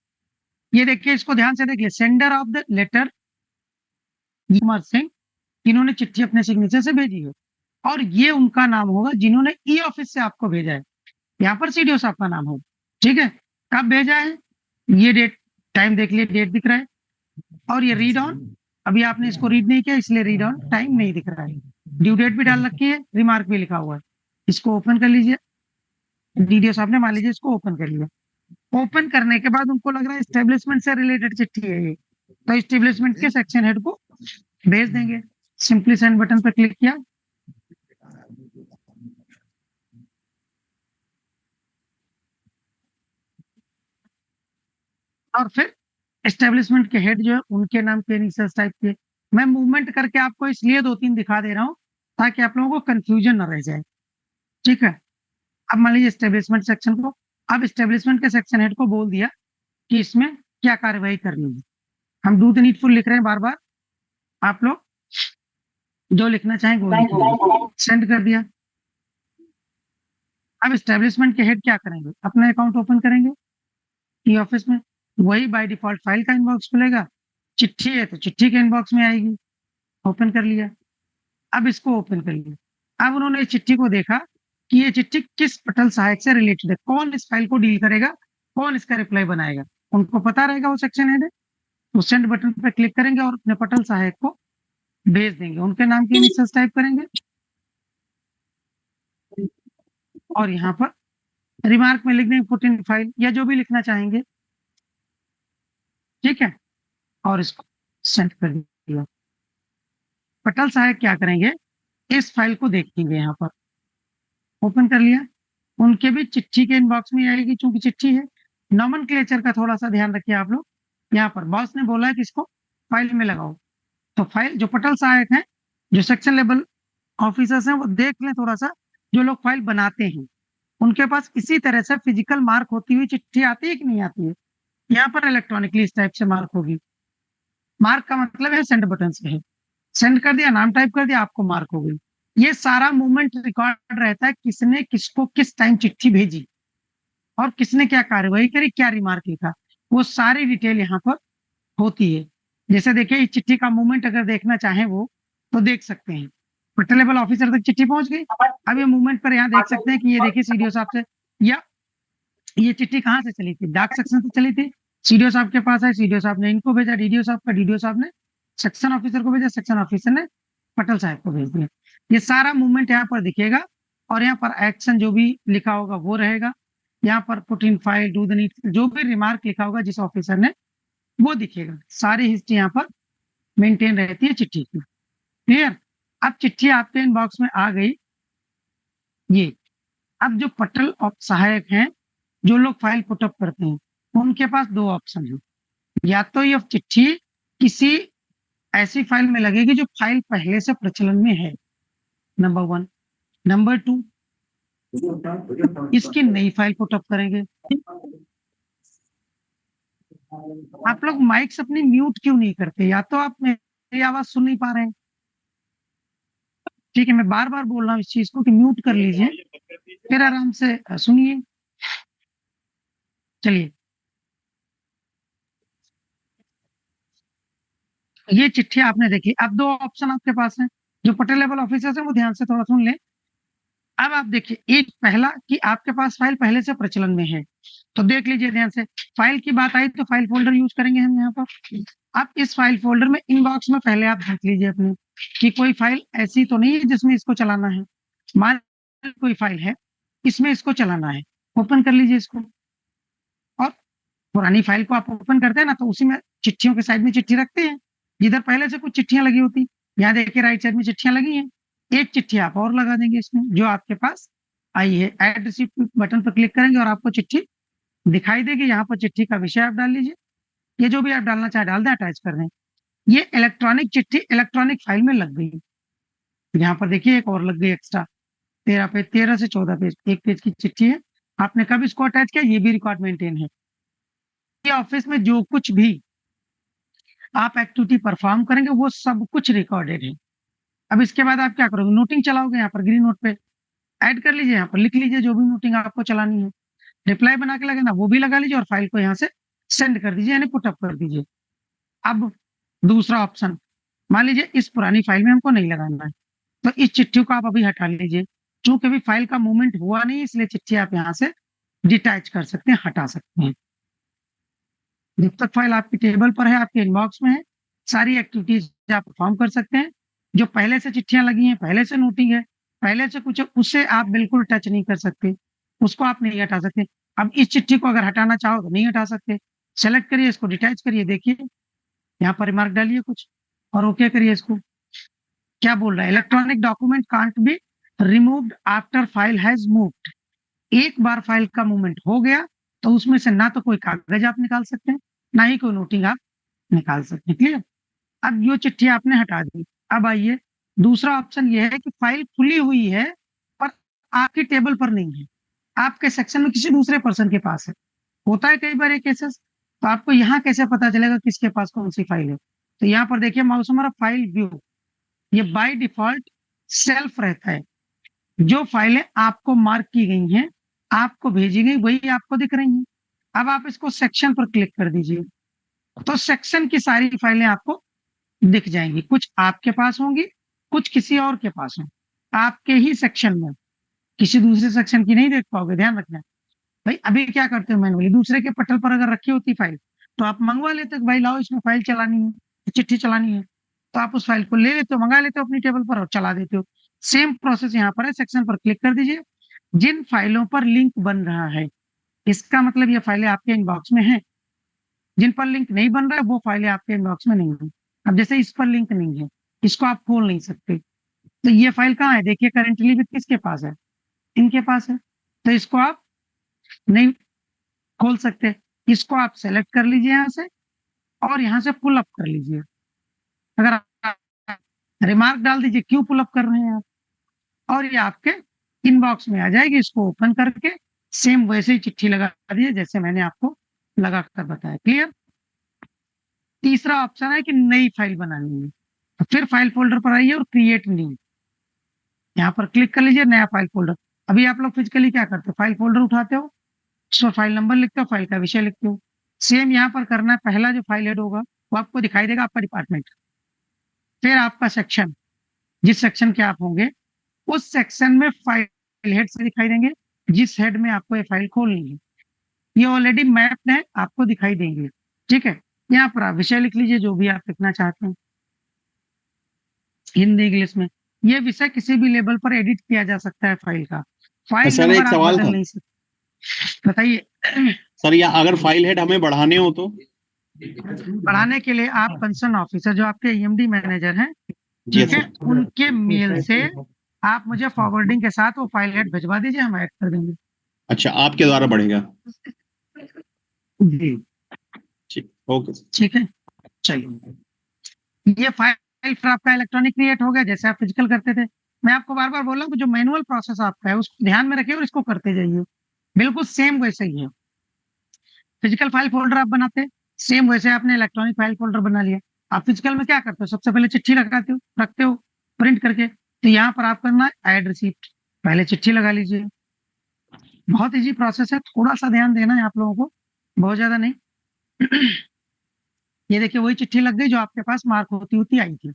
Speaker 1: ये देखिए इसको ध्यान से देखिए, sender of the letter Kumar Singh, इन्होंने चिट्ठी अपने सिग्नेचर से भेजी है, और ये उनका नाम होगा जिन्होंने ई ऑफिस से आपको भेजा है। यहाँ पर सीडीओ साहब का नाम होगा, ठीक है। कब भेजा है, ये डेट टाइम देख लिए, डेट दिख रहा है, और ये रीड ऑन, अभी आपने इसको रीड नहीं किया इसलिए रीड ऑन टाइम नहीं दिख रहा है। ड्यू डेट भी डाल रखी है, रिमार्क भी लिखा हुआ है। इसको ओपन कर लीजिए, डीडीओ साहब ने मान लीजिए इसको ओपन कर लिया। ओपन करने के बाद उनको लग रहा है एस्टेब्लिशमेंट से रिलेटेड चिट्ठी है ये, तो एस्टेब्लिशमेंट के सेक्शन हेड को भेज देंगे। सिंपली सेंड बटन पर क्लिक किया, और फिर एस्टेब्लिशमेंट के हेड जो है उनके नाम के इनिशियल्स टाइप के। मैं मूवमेंट करके आपको इसलिए 2-3 दिखा दे रहा हूँ ताकि आप लोगों को कंफ्यूजन न रह जाए, ठीक है। अब मान लीजिए एस्टेब्लिशमेंट सेक्शन को, अब एस्टेब्लिशमेंट के सेक्शन हेड को बोल दिया कि इसमें क्या कार्रवाई करनी है। हम डू द नीडफुल लिख रहे हैं बार बार, आप लोग जो लिखना चाहें वो लिखिए। सेंड कर दिया। अब एस्टेब्लिशमेंट के हेड क्या करेंगे, अपना अकाउंट ओपन करेंगे ई ऑफिस में, वही बाय डिफॉल्ट फाइल का इनबॉक्स खुलेगा, चिट्ठी है तो चिट्ठी के इनबॉक्स में आएगी, ओपन कर लिया। अब इसको ओपन कर लिया। अब उन्होंने इस चिट्ठी को देखा कि ये चिट्ठी किस पटल सहायक से रिलेटेड है, कौन इस फाइल को डील करेगा, कौन इसका रिप्लाई बनाएगा, उनको पता रहेगा, वो सेक्शन हेड है। तो सेंड बटन पर क्लिक करेंगे और अपने पटल सहायक को भेज देंगे, उनके नाम के इनिशियल्स टाइप करेंगे, और यहाँ पर रिमार्क में लिख देंगे पुट इन फाइल या जो भी लिखना चाहेंगे, ठीक है, और इसको सेंड कर दिया। पटल सहायक क्या करेंगे, इस फाइल को देखेंगे, यहाँ पर ओपन कर लिया, उनके भी चिट्ठी के इनबॉक्स में आएगी, चूंकि चिट्ठी है। नॉमेनक्लेचर का थोड़ा सा ध्यान रखिए आप लोग, यहाँ पर बॉस ने बोला है कि इसको फाइल में लगाओ, तो फाइल जो पटल सहायक है, जो सेक्शन लेवल ऑफिसर्स हैं, वो देख लें थोड़ा सा, जो लोग फाइल बनाते हैं उनके पास इसी तरह से फिजिकल मार्क होती हुई चिट्ठी आती है कि नहीं आती है। यहाँ पर इलेक्ट्रॉनिकली इस टाइप से मार्क होगी। मार्क का मतलब है सेंड बटन से है, सेंड कर दिया, नाम टाइप कर दिया, आपको मार्क हो गई। ये सारा मूवमेंट रिकॉर्ड रहता है, किसने किसको किस टाइम चिट्ठी भेजी और किसने क्या कार्रवाई करी, क्या रिमार्क लिखा, वो सारी डिटेल यहाँ पर होती है। जैसे देखिए इस चिट्ठी का मूवमेंट अगर देखना चाहें वो तो देख सकते हैं, पटल लेवल ऑफिसर तक चिट्ठी पहुंच गई। अब ये मूवमेंट पर यहाँ देख सकते हैं कि ये देखिए सीडीओ साहब से, या ये चिट्ठी कहाँ से चली थी, डाक सेक्शन से चली थी, सीडीओ साहब के पास है, सीडीओ साहब ने इनको भेजा, डीडीओ साहब का, डीडीओ साहब ने सेक्शन ऑफिसर को भेजा, सेक्शन ऑफिसर ने पटल साहब को भेज दिया। ये सारा मूवमेंट यहाँ पर दिखेगा, और यहाँ पर एक्शन जो भी लिखा होगा वो रहेगा, यहाँ पर put in file, do the need, जो भी रिमार्क लिखा होगा जिस ऑफिसर ने, वो दिखेगा। सारी हिस्ट्री यहाँ पर मेंटेन रहती है चिट्ठी की। क्लियर। अब चिट्ठी आपके इनबॉक्स में आ गई। ये अब जो पटल सहायक हैं, जो लोग फाइल पुटअप करते हैं, उनके पास 2 ऑप्शन है, या तो ये चिट्ठी किसी ऐसी फाइल में लगेगी जो फाइल पहले से प्रचलन में है, नंबर 1। नंबर 2, इसकी नई फाइल पुटअप करेंगे। आप लोग माइक्स अपनी म्यूट क्यों नहीं करते? या तो आप मेरी आवाज सुन नहीं पा रहे हैं, ठीक है, मैं बार बार बोल रहा हूँ इस चीज को कि म्यूट कर लीजिए, फिर आराम से सुनिए। चलिए, ये चिट्ठी आपने देखी। अब दो ऑप्शन आपके पास है, जो पटेल लेवल ऑफिसर्स है वो ध्यान से थोड़ा सुन ले। अब आप देखिए, एक पहला कि आपके पास फाइल पहले से प्रचलन में है, तो देख लीजिए ध्यान से। फाइल की बात आई तो फाइल फोल्डर यूज करेंगे हम यहाँ पर। अब इस फाइल फोल्डर में इनबॉक्स में पहले आप देख लीजिए अपने कि कोई फाइल ऐसी तो नहीं है जिसमें इसको चलाना है। मान कोई फाइल है, इसमें इसको चलाना है, ओपन कर लीजिए इसको। और पुरानी फाइल को आप ओपन करते हैं ना, तो उसी में चिट्ठियों के साइड में चिट्ठी रखते हैं, जिधर पहले से कुछ चिट्ठियां लगी होती। यहाँ देखिए राइट साइड में चिट्ठियां लगी हैं, एक चिट्ठी आप और लगा देंगे इसमें जो आपके पास आई है। ऐड रिसिप्ट बटन पर क्लिक करेंगे और आपको चिट्ठी दिखाई देगी। यहाँ पर चिट्ठी का विषय आप डाल लीजिए, ये जो भी आप डालना चाहे डाल दें, अटैच कर दें। ये इलेक्ट्रॉनिक चिट्ठी इलेक्ट्रॉनिक फाइल में लग गई। यहाँ पर देखिए एक और लग गई एक्स्ट्रा, 13 से 14 पेज, एक पेज की चिट्ठी है। आपने कब इसको अटैच किया, ये भी रिकॉर्ड मेंटेन है। ये ऑफिस में जो कुछ भी आप एक्टिविटी परफॉर्म करेंगे वो सब कुछ रिकॉर्डेड है। अब इसके बाद आप क्या करोगे, नोटिंग चलाओगे। यहाँ पर ग्रीन नोट पे ऐड कर लीजिए, यहाँ पर लिख लीजिए जो भी नोटिंग आपको चलानी है। रिप्लाई बना के लगे ना, वो भी लगा लीजिए और फाइल को यहाँ से सेंड कर दीजिए, यानी पुटअप कर दीजिए। अब दूसरा ऑप्शन, मान लीजिए इस पुरानी फाइल में हमको नहीं लगाना है, तो इस चिट्ठी को आप अभी हटा लीजिए। चूंकि अभी फाइल का मूवमेंट हुआ नहीं, इसलिए चिट्ठी आप यहाँ से डिटैच कर सकते हैं, हटा सकते हैं। जब तक फाइल आपकी टेबल पर है, आपके इनबॉक्स में है, सारी एक्टिविटीज आप परफॉर्म कर सकते हैं। जो पहले से चिट्ठियां लगी हैं, पहले से नोटिंग है, पहले से कुछ, उससे आप बिल्कुल टच नहीं कर सकते, उसको आप नहीं हटा सकते। अब इस चिट्ठी को अगर हटाना चाहो तो नहीं हटा सकते। सेलेक्ट करिए, इसको डिटैच करिए, देखिए यहाँ पर रिमार्क डालिए कुछ और ओके करिए इसको। क्या बोल रहा है, electronic document can't be removed after file has moved. एक बार फाइल का मूवमेंट हो गया तो उसमें से ना तो कोई कागज आप निकाल सकते हैं, ना ही कोई नोटिंग आप निकाल सकते हैं। क्लियर? अब ये चिट्ठी आपने हटा दी। अब आइए, दूसरा ऑप्शन ये है कि फाइल खुली हुई है पर आपकी टेबल पर नहीं है, आपके सेक्शन में किसी दूसरे पर्सन के पास है। होता है कई बार ये केसेस। तो आपको यहाँ कैसे पता चलेगा किसके पास कौन सी फाइल है? तो यहाँ पर देखिए माउस हमारा फाइल व्यू, ये बाय डिफॉल्ट सेल्फ रहता है। जो फाइलें आपको मार्क की गई हैं, आपको भेजी गई, वही आपको दिख रही हैं। अब आप इसको सेक्शन पर क्लिक कर दीजिए, तो सेक्शन की सारी फाइलें आपको दिख जाएंगी। कुछ आपके पास होंगी, कुछ किसी और के पास होंगी, आपके ही सेक्शन में, किसी दूसरे सेक्शन की नहीं देख पाओगे, ध्यान रखना। भाई अभी क्या करते हो, मैनुअली दूसरे के पटल पर अगर रखी होती फाइल तो आप मंगवा लेते, भाई लाओ इसमें फाइल चलानी है, चिट्ठी चलानी है, तो आप उस फाइल को ले लेते हो, मंगा लेते हो अपनी टेबल पर और चला देते हो। सेम प्रोसेस यहाँ पर है, सेक्शन पर क्लिक कर दीजिए। जिन फाइलों पर लिंक बन रहा है, इसका मतलब ये फाइलें आपके इनबॉक्स में हैं। जिन पर लिंक नहीं बन रहा है वो फाइलें आपके इनबॉक्स में नहीं है। अब जैसे इस पर लिंक नहीं है, इसको आप खोल नहीं सकते, तो ये फाइल कहाँ है, देखिए करेंटली भी किसके पास है, इनके पास है, तो इसको आप नहीं खोल सकते। इसको आप सेलेक्ट कर लीजिए यहाँ से और यहाँ से पुल अप कर लीजिए। अगर आप रिमार्क डाल दीजिए क्यों पुल अप कर रहे हैं आप, और ये आपके इनबॉक्स में आ जाएगी। इसको ओपन करके सेम वैसे ही चिट्ठी लगा दीजिए जैसे मैंने आपको लगा कर बताया। क्लियर? तीसरा ऑप्शन है कि नई फाइल बनानी है, तो फिर फाइल फोल्डर पर आइए और क्रिएट न्यू, यहाँ पर क्लिक कर लीजिए, नया फाइल फोल्डर। अभी आप लोग फिजिकली क्या करते हो, फाइल फोल्डर उठाते हो, उसमें फाइल नंबर लिखते हो, फाइल का विषय लिखते हो। सेम यहाँ पर करना है, पहला जो फाइल हेड होगा वो आपको दिखाई देगा, आपका डिपार्टमेंट, फिर आपका सेक्शन, जिस सेक्शन के आप होंगे उस सेक्शन में फाइल हेड से दिखाई देंगे, जिस हेड में आपको ये फाइल खोलनी है। ये ऑलरेडी मैप्ड है, आपको दिखाई देंगे। ठीक है, यहाँ पर आप विषय लिख लीजिए जो भी आप लिखना चाहते हैं, हिंदी इंग्लिश में। ये विषय किसी भी लेवल पर एडिट किया जा सकता है फाइल का। फाइल
Speaker 5: सर,
Speaker 1: नंबर
Speaker 5: एक
Speaker 1: आप
Speaker 5: सवाल
Speaker 1: बदल
Speaker 5: था।
Speaker 1: नहीं सकते। बताइए।
Speaker 5: सर, या अगर फाइल हेड हमें बढ़ाने हो तो?
Speaker 1: बढ़ाने के लिए आप कंसर्न ऑफिसर जो आपके ईएमडी मैनेजर हैं,
Speaker 5: जी
Speaker 1: ठीक है,
Speaker 5: सर।
Speaker 1: उनके मेल से आप मुझे फॉरवर्डिंग के साथ वो फाइल हेड भिजवा दीजिए, हम ऐड कर देंगे।
Speaker 5: अच्छा, आपके द्वारा बढ़ेगा?
Speaker 1: जी
Speaker 5: ठीक, ओके सर।
Speaker 1: ठीक है। चलिए, ये फाइल फिर आपका इलेक्ट्रॉनिक क्रिएट हो गया जैसे आप फिजिकल करते थे। मैं आपको बार बार बोल रहा हूँ कि जो मैनुअल प्रोसेस आपका है उसको ध्यान में रखिए और इसको करते जाइए, बिल्कुल सेम वैसे ही है। फिजिकल फाइल फोल्डर आप बनाते, सेम वैसे आपने इलेक्ट्रॉनिक फाइल फोल्डर बना लिया। आप फिजिकल में क्या करते हो, सबसे पहले चिट्ठी लगाते हो, रखते हो प्रिंट करके। तो यहाँ पर आप करना है ऐड रिसीप्ट, पहले चिट्ठी लगा लीजिए। बहुत इजी प्रोसेस है, थोड़ा सा ध्यान देना है आप लोगों को, बहुत ज्यादा नहीं। ये देखिए वही चिट्ठी लग गई जो आपके पास मार्क होती होती आई थी।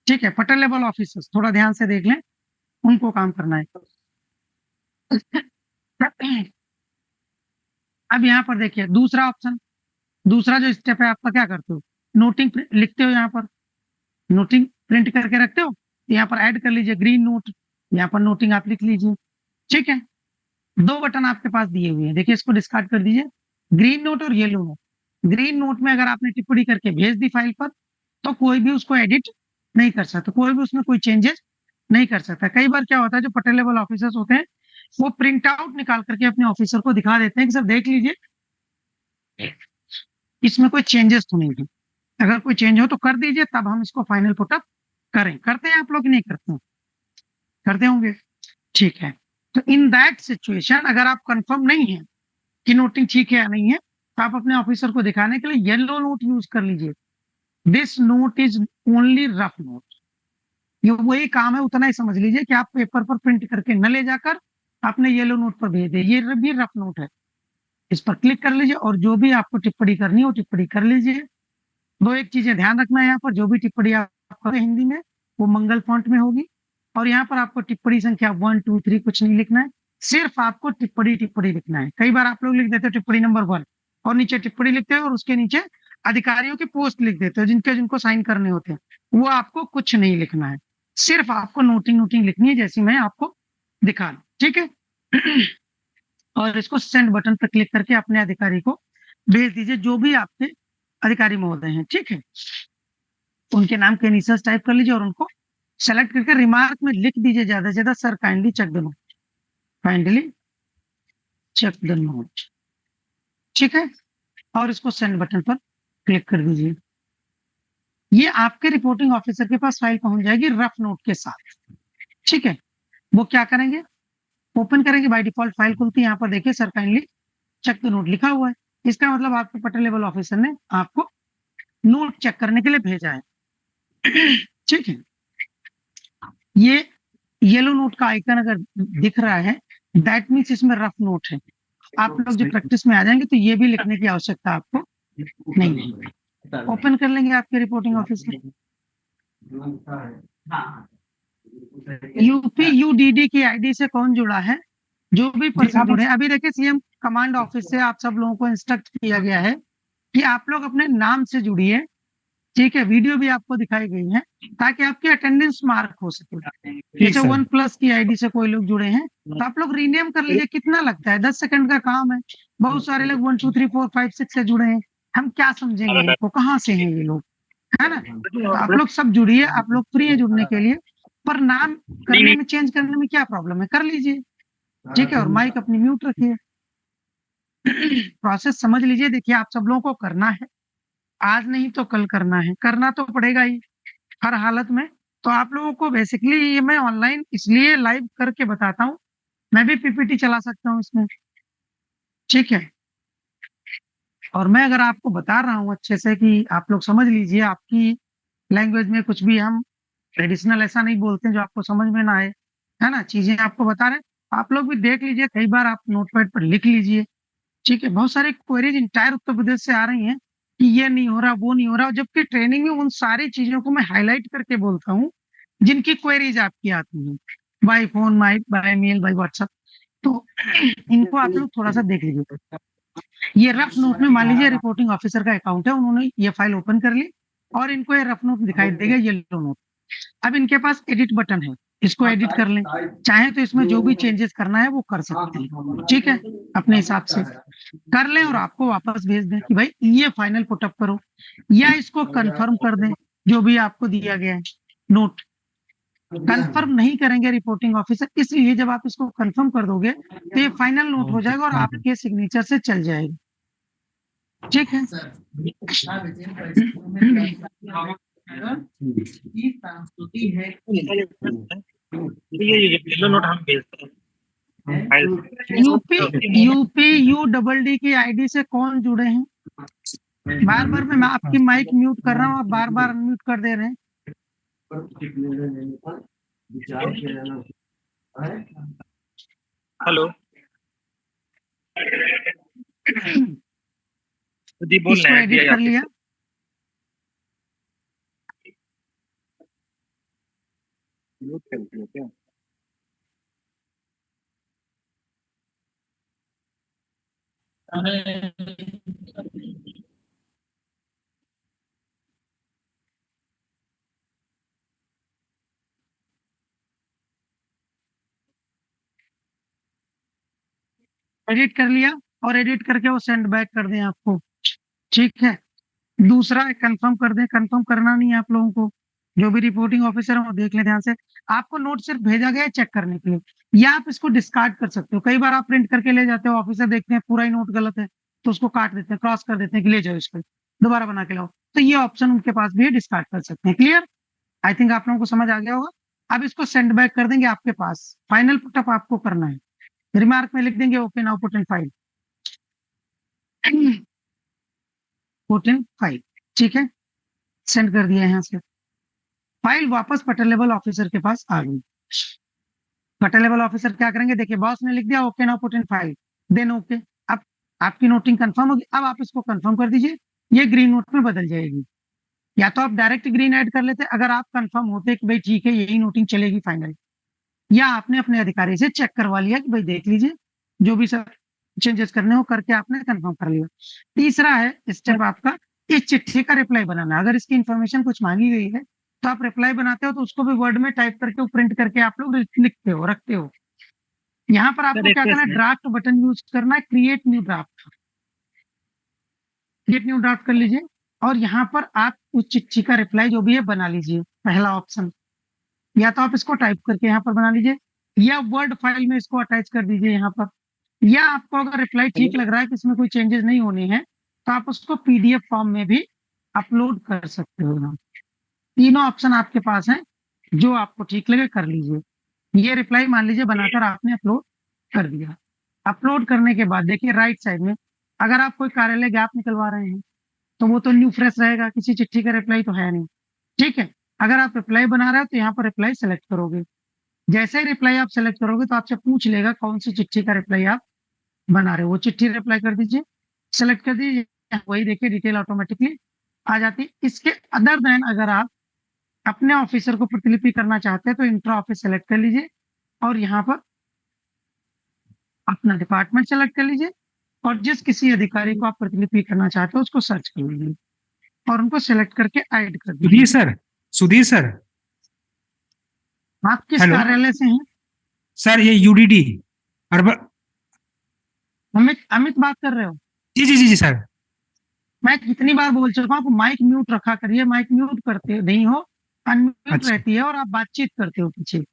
Speaker 1: ठीक है, पटल लेवल ऑफिसर्स थोड़ा ध्यान से देख लें, उनको काम करना है। अब यहाँ पर देखिए दूसरा ऑप्शन, दूसरा जो स्टेप है आपका, क्या करते हो, नोटिंग लिखते हो, यहाँ पर नोटिंग प्रिंट करके रखते हो, यहाँ पर ऐड कर लीजिए ग्रीन नोट, यहाँ पर नोटिंग आप लिख लीजिए। ठीक है, दो बटन आपके पास दिए हुए हैं, देखिए इसको डिस्कार्ड कर दीजिए, ग्रीन नोट और येलो नोट। ग्रीन नोट में अगर आपने टिप्पणी करके भेज दी फाइल पर, तो कोई भी उसको एडिट नहीं कर सकता, कोई भी उसमें कोई चेंजेस नहीं कर सकता। कई बार क्या होता है, जो पटल लेवल ऑफिसर्स होते हैं वो प्रिंट आउट निकाल करके अपने ऑफिसर को दिखा देते हैं कि सर देख लीजिए इसमें कोई चेंजेस तो नहीं है, अगर कोई चेंज हो तो कर दीजिए, तब हम इसको फाइनल पुटअप करें। करते हैं आप लोग, नहीं करते हैं? करते होंगे। ठीक है, तो इन दैट सिचुएशन अगर आप कंफर्म नहीं है कि नोटिंग ठीक है या नहीं है, तो आप अपने ऑफिसर को दिखाने के लिए येलो नोट यूज कर लीजिए। This note is only rough note, ये वही काम है, उतना ही समझ लीजिए कि आप पेपर पर प्रिंट करके न ले जाकर आपने येलो नोट पर भेज दिया, ये भी रफ नोट है। इस पर क्लिक कर लीजिए और जो भी आपको टिप्पणी करनी हो टिप्पणी कर लीजिए। दो एक चीजें ध्यान रखना है, यहाँ पर जो भी टिप्पणी आप करें हिंदी में वो मंगल फॉन्ट में होगी, और यहाँ पर आपको टिप्पणी संख्या 1 2 3 कुछ नहीं लिखना है, सिर्फ आपको टिप्पणी लिखना है। कई बार आप लोग लिख देते हो टिप्पणी नंबर 1 और नीचे टिप्पणी लिखते हो और उसके नीचे अधिकारियों की पोस्ट लिख देते हो जिनको साइन करने होते हैं, वो आपको कुछ नहीं लिखना है, सिर्फ आपको नोटिंग लिखनी है जैसी मैं आपको दिखा रहा हूं। ठीक है, और इसको सेंड बटन पर क्लिक करके अपने अधिकारी को भेज दीजिए, जो भी आपके अधिकारी महोदय हैं। ठीक है, उनके नाम के इनिशियल्स टाइप कर लीजिए और उनको सेलेक्ट करके रिमार्क में लिख दीजिए ज्यादा से ज्यादा, sir kindly check the note, kindly check the note. ठीक है, और इसको सेंड बटन पर क्लिक कर दीजिए। ये आपके रिपोर्टिंग ऑफिसर के पास फाइल पहुंच जाएगी रफ नोट के साथ। ठीक है, वो क्या करेंगे, ओपन करेंगे, बाय डिफॉल्ट फाइल खुलती है, यहाँ पर देखिए sir kindly check the note लिखा हुआ है। इसका मतलब आपके पटल लेवल ऑफिसर ने आपको नोट चेक करने के लिए भेजा है। ठीक है, ये येलो नोट का आइकन अगर दिख रहा है दैट मीन्स इसमें रफ नोट है। आप लोग जो प्रैक्टिस में आ जाएंगे तो ये भी लिखने की आवश्यकता आपको नहीं है। ओपन कर लेंगे आपके रिपोर्टिंग ऑफिस में, यूपी यूडीडी की आईडी से कौन जुड़ा है, जो भी पर्सन जुड़े। अभी देखिए सीएम कमांड ऑफिस से आप सब लोगों को इंस्ट्रक्ट किया गया है कि आप लोग अपने नाम से जुड़िए। ठीक है, वीडियो भी आपको दिखाई गई है ताकि आपकी अटेंडेंस मार्क हो सके। जैसे 1+ की आईडी से कोई लोग जुड़े हैं तो आप लोग रीनेम कर लीजिए, कितना लगता है, 10 सेकंड का काम है। बहुत सारे लोग 1 2 3 4 5 6 से जुड़े हैं, हम क्या समझेंगे इनको, कहाँ से हैं ये लोग, है ना। तो आप लोग सब जुड़िए, आप लोग फ्री है जुड़ने के लिए, पर नाम करने में चेंज करने में क्या प्रॉब्लम है, कर लीजिए। ठीक है, और माइक अपनी म्यूट रखिए। प्रोसेस समझ लीजिए। देखिए आप सब लोगों को करना है, आज नहीं तो कल करना है, करना तो पड़ेगा ही हर हालत में। तो आप लोगों को बेसिकली ये मैं ऑनलाइन इसलिए लाइव करके बताता हूँ, मैं भी पीपीटी चला सकता हूँ इसमें। ठीक है, और मैं अगर आपको बता रहा हूँ अच्छे से कि आप लोग समझ लीजिए, आपकी लैंग्वेज में कुछ भी हम ट्रेडिशनल ऐसा नहीं बोलते जो आपको समझ में ना आए, है ना। चीजें आपको बता रहे हैं, आप लोग भी देख लीजिए, कई बार आप नोटपैड पर लिख लीजिए। ठीक है, बहुत सारे क्वेरीज इंटायर उत्तर प्रदेश से आ रही हैं कि ये नहीं हो रहा, वो नहीं हो रहा, जबकि ट्रेनिंग में उन सारी चीजों को मैं हाईलाइट करके बोलता हूँ जिनकी क्वेरीज आपकी आती हैं by phone, by mail, by WhatsApp. तो इनको आप लोग थोड़ा सा देख लीजिए। ये रफ नोट में मान लीजिए रिपोर्टिंग ऑफिसर का अकाउंट है, उन्होंने ये फाइल ओपन कर ली और इनको ये रफ नोट दिखाई देगा, येलो नोट। अब इनके पास एडिट बटन है, इसको एडिट कर लें, चाहे तो इसमें जो भी चेंजेस करना है वो कर सकते हैं। ठीक है, अपने हिसाब से कर लें और आपको वापस भेज दें कि भाई ये फाइनल पुटअप करो, या इसको कंफर्म कर दें जो भी आपको दिया गया है नोट। कंफर्म नहीं करेंगे रिपोर्टिंग ऑफिसर, इसलिए जब आप इसको कंफर्म कर दोगे तो ये फाइनल नोट हो जाएगा और आपके सिग्नेचर से चल जाएगा। ठीक है,
Speaker 6: संस्कृति है ये नोट हम भेजते हैं।
Speaker 1: यूपी यूडबल डी की आईडी से कौन जुड़े हैं, बार बार मैं आपकी माइक म्यूट कर रहा हूँ, आप बार बार अनम्यूट कर दे रहे हैं।
Speaker 4: विचार किया जाना है।
Speaker 6: हेलो जी बोल
Speaker 1: इसको
Speaker 6: रहे हैं
Speaker 1: एडिट कर लिया,
Speaker 5: म्यूट कर दिया क्या?
Speaker 1: एडिट कर लिया और एडिट करके वो सेंड बैक कर दें आपको। ठीक है, दूसरा कंफर्म कर दें, कंफर्म करना नहीं है आप लोगों को, जो भी रिपोर्टिंग ऑफिसर है वो देख ले ध्यान से। आपको नोट सिर्फ भेजा गया है चेक करने के लिए, या आप इसको डिस्कार्ड कर सकते हो। कई बार आप प्रिंट करके ले जाते हो, ऑफिसर देखते हैं पूरा ही नोट गलत है तो उसको काट देते हैं, क्रॉस कर देते हैं कि ले जाओ इसको, दोबारा बना के लाओ। तो ये ऑप्शन उनके पास भी है, डिस्कार्ड कर सकते हैं। क्लियर? आई थिंक आप लोगों को समझ आ गया होगा। अब इसको सेंड बैक कर देंगे आपके पास, फाइनल पुटअप आपको करना है। रिमार्क में लिख देंगे open output and file, put in file. ठीक है, सेंड कर दिया यहाँ से। फाइल वापस पटल लेवल ऑफिसर के पास आ गई। पटल लेवल ऑफिसर क्या करेंगे, देखिए बॉस ने लिख दिया okay now put in file, then okay. अब आपकी नोटिंग कंफर्म होगी, अब आप इसको कंफर्म कर दीजिए, ये ग्रीन नोट में बदल जाएगी। या तो आप डायरेक्ट ग्रीन ऐड कर लेते अगर आप कंफर्म होते कि भाई ठीक है यही नोटिंग चलेगी फाइनल, या आपने अपने अधिकारी से चेक करवा लिया कि भाई देख लीजिए जो भी सब चेंजेस करने हो करके आपने कंफर्म कर लिया। तीसरा है स्टेप आपका, इस चिट्ठी का रिप्लाई बनाना। अगर इसकी इन्फॉर्मेशन कुछ मांगी गई है तो आप रिप्लाई बनाते हो तो उसको भी वर्ड में टाइप करके प्रिंट करके आप लोग लिखते हो, रखते हो। यहाँ पर आपको क्या करना है, ड्राफ्ट बटन यूज करना है, create new draft, create new draft कर लीजिए और यहाँ पर आप उस चिट्ठी का रिप्लाई जो भी है बना लीजिए। पहला ऑप्शन, या तो आप इसको टाइप करके यहाँ पर बना लीजिए, या वर्ड फाइल में इसको अटैच कर दीजिए यहाँ पर, या आपको अगर रिप्लाई ठीक लग रहा है कि इसमें कोई चेंजेस नहीं होने हैं तो आप उसको पीडीएफ फॉर्म में भी अपलोड कर सकते हो। तीनों ऑप्शन आपके पास हैं, जो आपको ठीक लगे कर लीजिए। ये रिप्लाई मान लीजिए बनाकर आपने अपलोड कर दिया। अपलोड करने के बाद देखिए राइट साइड में अगर आप कोई कार्यालय गैप निकलवा रहे हैं तो वो तो न्यू फ्रेश रहेगा, किसी चिट्ठी का रिप्लाई तो है नहीं। ठीक है, अगर आप रिप्लाई बना रहे हो तो यहाँ पर रिप्लाई सेलेक्ट करोगे। जैसे ही रिप्लाई आप सेलेक्ट करोगे तो आपसे पूछ लेगा कौन सी चिट्ठी का रिप्लाई आप बना रहे हो, वो चिट्ठी रिप्लाई कर दीजिए, सेलेक्ट कर दीजिए, वही देखिए डिटेल ऑटोमेटिकली आ जाती है। इसके अदर देन अगर आप अपने ऑफिसर को प्रतिलिपि करना चाहते हैं तो इंट्रा ऑफिस सेलेक्ट कर लीजिए और यहाँ पर अपना डिपार्टमेंट सेलेक्ट कर लीजिए और जिस किसी अधिकारी को आप प्रतिलिपि करना चाहते हो उसको सर्च कर लीजिए और उनको सेलेक्ट करके ऐड कर दीजिए।
Speaker 7: सुधीर सर
Speaker 1: आप किस
Speaker 7: हेलो।
Speaker 1: कार्यालय से हैं?
Speaker 7: सर ये यूडीडी अर्बन।
Speaker 1: अमित बात कर रहे हो?
Speaker 7: जी जी जी जी सर।
Speaker 1: मैं कितनी बार बोल चुका हूँ आप माइक म्यूट रखा करिए, माइक म्यूट करते नहीं हो, अनम्यूट
Speaker 7: अच्छा।
Speaker 1: रहती है और आप बातचीत करते हो पीछे।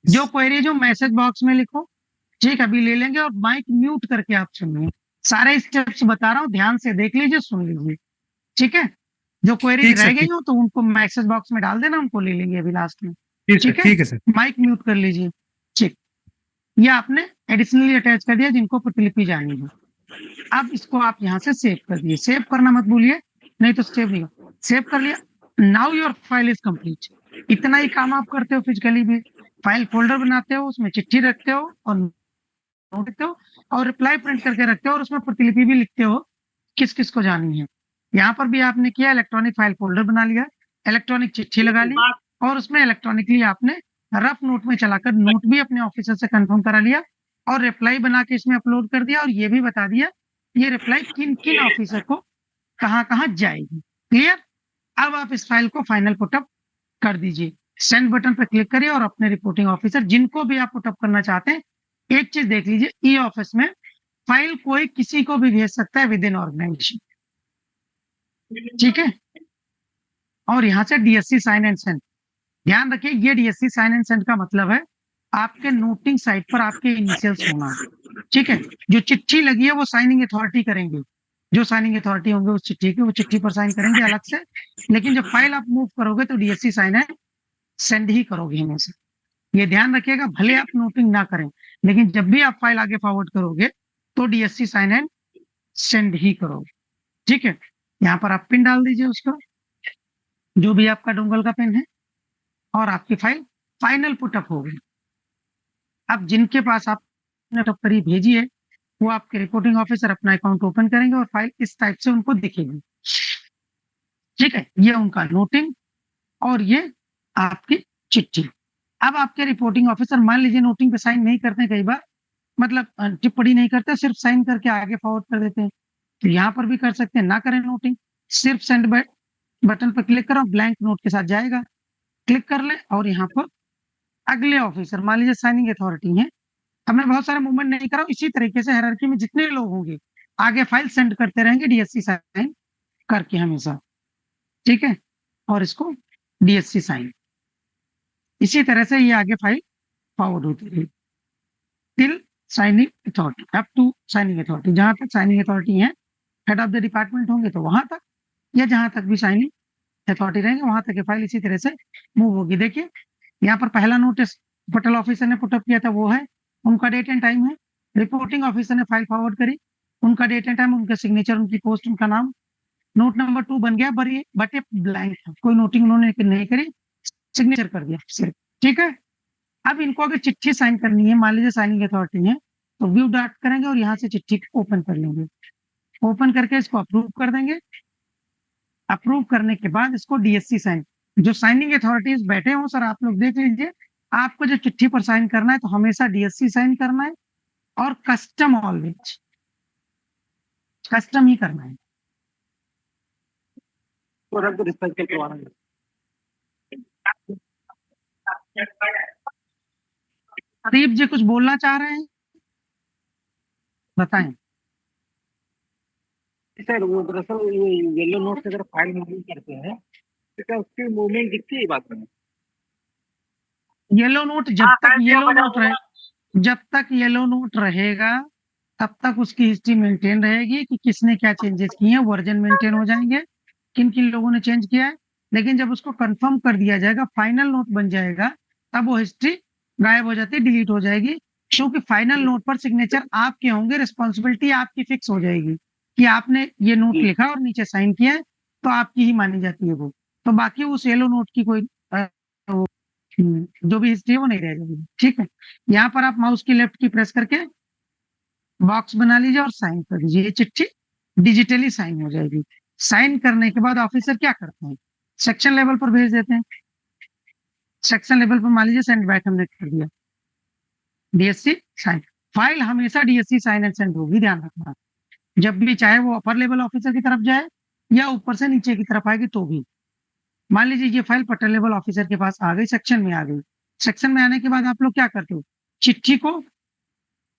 Speaker 1: जो क्वेरी जो मैसेज बॉक्स में लिखो, ठीक अभी ले लेंगे और माइक म्यूट करके आप सुनिए। सारे स्टेप्स बता रहा हूँ, ध्यान से देख लीजिए, सुन लीजिए। ठीक है, जो क्वेरी
Speaker 7: ठीक
Speaker 1: रह
Speaker 7: सर,
Speaker 1: गई हो तो उनको मैसेज बॉक्स में डाल देना, उनको ले लेंगे अभी लास्ट में।
Speaker 7: ठीक है, ठीक है सर।
Speaker 1: माइक म्यूट कर लीजिए। ठीक, ये आपने एडिशनली अटैच कर दिया जिनको प्रतिलिपि जानी है। अब इसको आप यहाँ से सेव कर दिए, सेव करना मत भूलिए नहीं तो सेव नहीं हो। सेव कर लिया, now your file is complete. इतना ही काम आप करते हो फिजिकली भी, फाइल फोल्डर बनाते हो, उसमें चिट्ठी रखते हो और नोट रखते हो और रिप्लाई प्रिंट करके रखते हो और उसमें प्रतिलिपि भी लिखते हो किस किस को जानी है। यहाँ पर भी आपने किया, इलेक्ट्रॉनिक फाइल फोल्डर बना लिया, इलेक्ट्रॉनिक चिट्ठी लगा ली और उसमें इलेक्ट्रॉनिकली आपने रफ नोट में चलाकर नोट भी अपने ऑफिसर से कंफर्म करा लिया और रिप्लाई बना के इसमें अपलोड कर दिया और ये भी बता दिया ये रिप्लाई किन किन ऑफिसर को कहाँ कहाँ जाएगी। क्लियर? अब आप इस फाइल को फाइनल पुटअप कर दीजिए, सेंड बटन पर क्लिक करिए और अपने रिपोर्टिंग ऑफिसर जिनको भी आप पुटअप करना चाहते हैं, एक चीज देख लीजिए, ई ऑफिस में फाइल कोई किसी को भी भेज सकता है विद इन ऑर्गेनाइजेशन। ठीक है, और यहाँ से डीएससी साइन एंड सेंड, ध्यान रखिए ये डीएससी साइन एंड सेंड का मतलब है आपके नोटिंग साइट पर आपके इनिशियल्स होना। ठीक है, जो चिट्ठी लगी है वो साइनिंग अथॉरिटी करेंगे, जो साइनिंग अथॉरिटी होंगे उस चिट्ठी की, वो चिट्ठी पर साइन करेंगे अलग से, लेकिन जब फाइल आप मूव करोगे तो डीएससी साइन एंड सेंड ही करोगे हमेशा। ये ध्यान रखिएगा, भले आप नोटिंग ना करें लेकिन जब भी आप फाइल आगे फॉरवर्ड करोगे तो डीएससी साइन एंड सेंड ही करोगे। ठीक है, यहाँ पर आप पिन डाल दीजिए उसको, जो भी आपका डोंगल का पिन है, और आपकी फाइल फाइनल पुटअप हो गई। अब जिनके पास आपने पुटअप करी भेजी है, वो आपके रिपोर्टिंग ऑफिसर अपना अकाउंट ओपन करेंगे और फाइल इस टाइप से उनको दिखेगी। ठीक है, ये उनका नोटिंग और ये आपकी चिट्ठी। अब आपके रिपोर्टिंग ऑफिसर मान लीजिए नोटिंग पे साइन नहीं करते, कई बार मतलब टिप्पणी नहीं करते, सिर्फ साइन करके आगे फॉरवर्ड कर देते हैं, तो यहाँ पर भी कर सकते हैं, ना करें नोटिंग, सिर्फ सेंड बटन पर क्लिक करो, ब्लैंक नोट के साथ जाएगा, क्लिक कर लें और यहाँ पर अगले ऑफिसर, मान लीजिए साइनिंग अथॉरिटी है, अब मैं बहुत सारे मूवमेंट नहीं कर रहा हूँ, इसी तरीके से हायरार्की में जितने लोग होंगे आगे फाइल सेंड करते रहेंगे डीएससी साइन करके हमेशा। ठीक है, और इसको डीएससी साइन, इसी तरह से ये आगे फाइल फॉरवर्ड होती रही till signing authority, up to signing authority. जहां तक साइनिंग अथॉरिटी है, हेड ऑफ द डिपार्टमेंट होंगे तो वहां तक, या जहां तक भी साइनिंग अथॉरिटी रहेंगे वहां तक ये फाइल इसी तरह से मूव होगी। देखिए यहाँ पर पहला नोटिस पटल ऑफिसर ने पुटअप किया था, वो है, उनका डेट एंड टाइम है। रिपोर्टिंग ऑफिसर ने फाइल फॉरवर्ड करी, उनका डेट एंड टाइम, उनका सिग्नेचर, उनकी पोस्ट, उनका नाम। नोट नंबर 2 बन गया, बट ये ब्लैंक है, कोई नोटिंग उन्होंने नहीं करी, सिग्नेचर कर दिया सिर्फ। ठीक है, अब इनको अगर चिट्ठी साइन करनी है, मान लीजिए साइनिंग अथॉरिटी है, तो व्यू डॉट करेंगे और यहाँ से चिट्ठी ओपन कर लेंगे, ओपन करके इसको अप्रूव कर देंगे। अप्रूव करने के बाद इसको डीएससी साइन, जो साइनिंग अथॉरिटीज बैठे हो सर, आप लोग देख लीजिए, आपको जो चिट्ठी पर साइन करना है तो हमेशा डीएससी साइन करना है, और कस्टम ऑलवेज कस्टम ही करना है।
Speaker 5: तो रख दो रिसाइकल करवाना है।
Speaker 1: प्रदीप जी कुछ बोलना चाह रहे हैं, बताएं।
Speaker 5: सर वो दरअसल ये येलो नोट से अगर फाइल मूव करते हैं तो क्या उसकी मूवमेंट दिखती है बात में?
Speaker 1: येलो नोट जब तक येलो नोट रहे, जब तक येलो नोट रहेगा तब तक उसकी हिस्ट्री मेंटेन रहेगी कि किसने क्या चेंजेस किए हैं, वर्जन मेंटेन हो जाएंगे, किन किन लोगों ने चेंज किया है। लेकिन जब उसको कंफर्म कर दिया जाएगा, फाइनल नोट बन जाएगा, तब वो हिस्ट्री गायब हो जाती है, डिलीट हो जाएगी, क्योंकि फाइनल नोट पर सिग्नेचर आपके होंगे, रिस्पॉन्सिबिलिटी आपकी फिक्स हो जाएगी कि आपने ये नोट लिखा और नीचे साइन किया है, तो आपकी ही मानी जाती है वो। तो बाकी उस येलो नोट की कोई जो भी हिस्ट्री है वो नहीं रह जाएगी। ठीक है, यहाँ पर आप माउस की लेफ्ट की प्रेस करके बॉक्स बना लीजिए और साइन कर दीजिए, ये चिट्ठी डिजिटली साइन हो जाएगी। साइन करने के बाद ऑफिसर क्या करते हैं, सेक्शन लेवल पर भेज देते हैं। सेक्शन लेवल पर मान लीजिए सेंड बैक हमने कर दिया, डीएससी साइन, फाइल हमेशा डीएससी साइन एंड सेंड होगी, ध्यान रखना, जब भी चाहे वो अपर लेवल ऑफिसर की तरफ जाए या ऊपर से नीचे की तरफ आएगी तो भी। मान लीजिए ये फाइल पटल लेवल ऑफिसर के पास आ गई, सेक्शन में आ गई, सेक्शन में आने के बाद आप लोग क्या करते हो, चिट्ठी को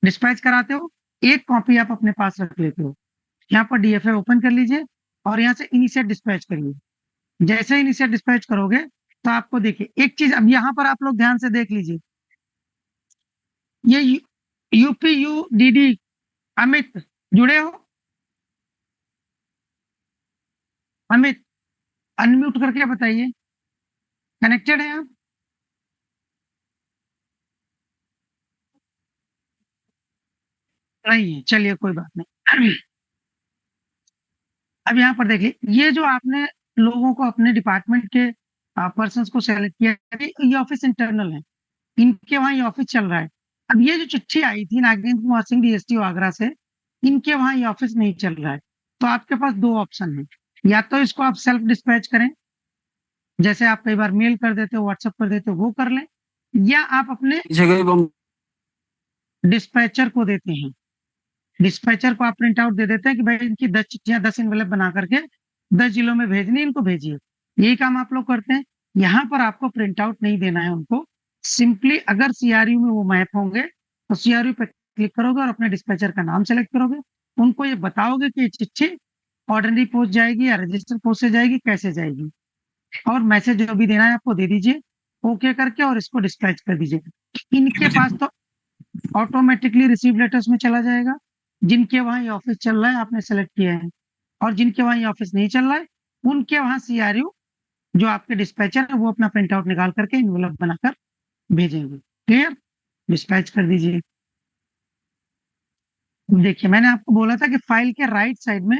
Speaker 1: डिस्पैच कराते हो, एक कॉपी आप अपने पास रख लेते हो। यहाँ पर डीएफए ओपन कर लीजिए और यहाँ से इनिशिएट डिस्पैच करिए। जैसे इनिशिएट डिस्पैच करोगे तो आपको देखिए एक चीज, अब यहाँ पर आप लोग ध्यान से देख लीजिए, ये यूपीयूडीडी अमित जुड़े हो, अमित अनम्यूट करके बताइए, कनेक्टेड है आप? नहीं है, चलिए कोई बात नहीं। अब यहाँ पर देखिए, ये जो आपने लोगों को अपने डिपार्टमेंट के पर्सन को सेलेक्ट किया, ये ऑफिस इंटरनल है, इनके वहाँ ये ऑफिस चल रहा है। अब ये जो चिट्ठी आई थी नागेंद्र कुमार सिंह डीएसटीओ आगरा से, इनके वहाँ ये ऑफिस नहीं चल रहा है, तो आपके पास दो ऑप्शन है, या तो इसको आप सेल्फ डिस्पैच करें, जैसे आप कई बार मेल कर देते हो, व्हाट्सएप कर देते हो, वो कर लें, या आप अपने डिस्पैचर को देते हैं, डिस्पैचर को आप प्रिंट आउट दे देते हैं कि भाई इनकी 10 चिट्ठियां 10 एनवेलप बना करके 10 जिलों में भेजनी, इनको भेजिए, यही काम आप लोग करते हैं। यहाँ पर आपको प्रिंट आउट नहीं देना है उनको, सिंपली अगर सीआरयू में वो मैप होंगे तो सीआरयू पे क्लिक करोगे और अपने डिस्पैचर का नाम सेलेक्ट करोगे, उनको ये बताओगे कि ये चिट्ठी ऑर्डिनरी पोस्ट जाएगी या रजिस्टर पोस्ट से जाएगी, कैसे जाएगी, और मैसेज जो भी देना है आपको दे दीजिए, ओके करके, और इसको डिस्पैच कर दीजिए। इनके पास तो ऑटोमेटिकली रिसीव लेटर्स में चला जाएगा, जिनके वहां ये ऑफिस चल रहा है आपने सेलेक्ट किया है, और जिनके वहां ये ऑफिस नहीं चल रहा है उनके वहां सीआरयू जो आपके डिस्पैचर है वो अपना प्रिंट आउट निकाल करके एनवेलप बनाकर भेजेंगे। क्लियर, डिस्पैच कर दीजिए। देखिए मैंने आपको बोला था कि फाइल के राइट साइड में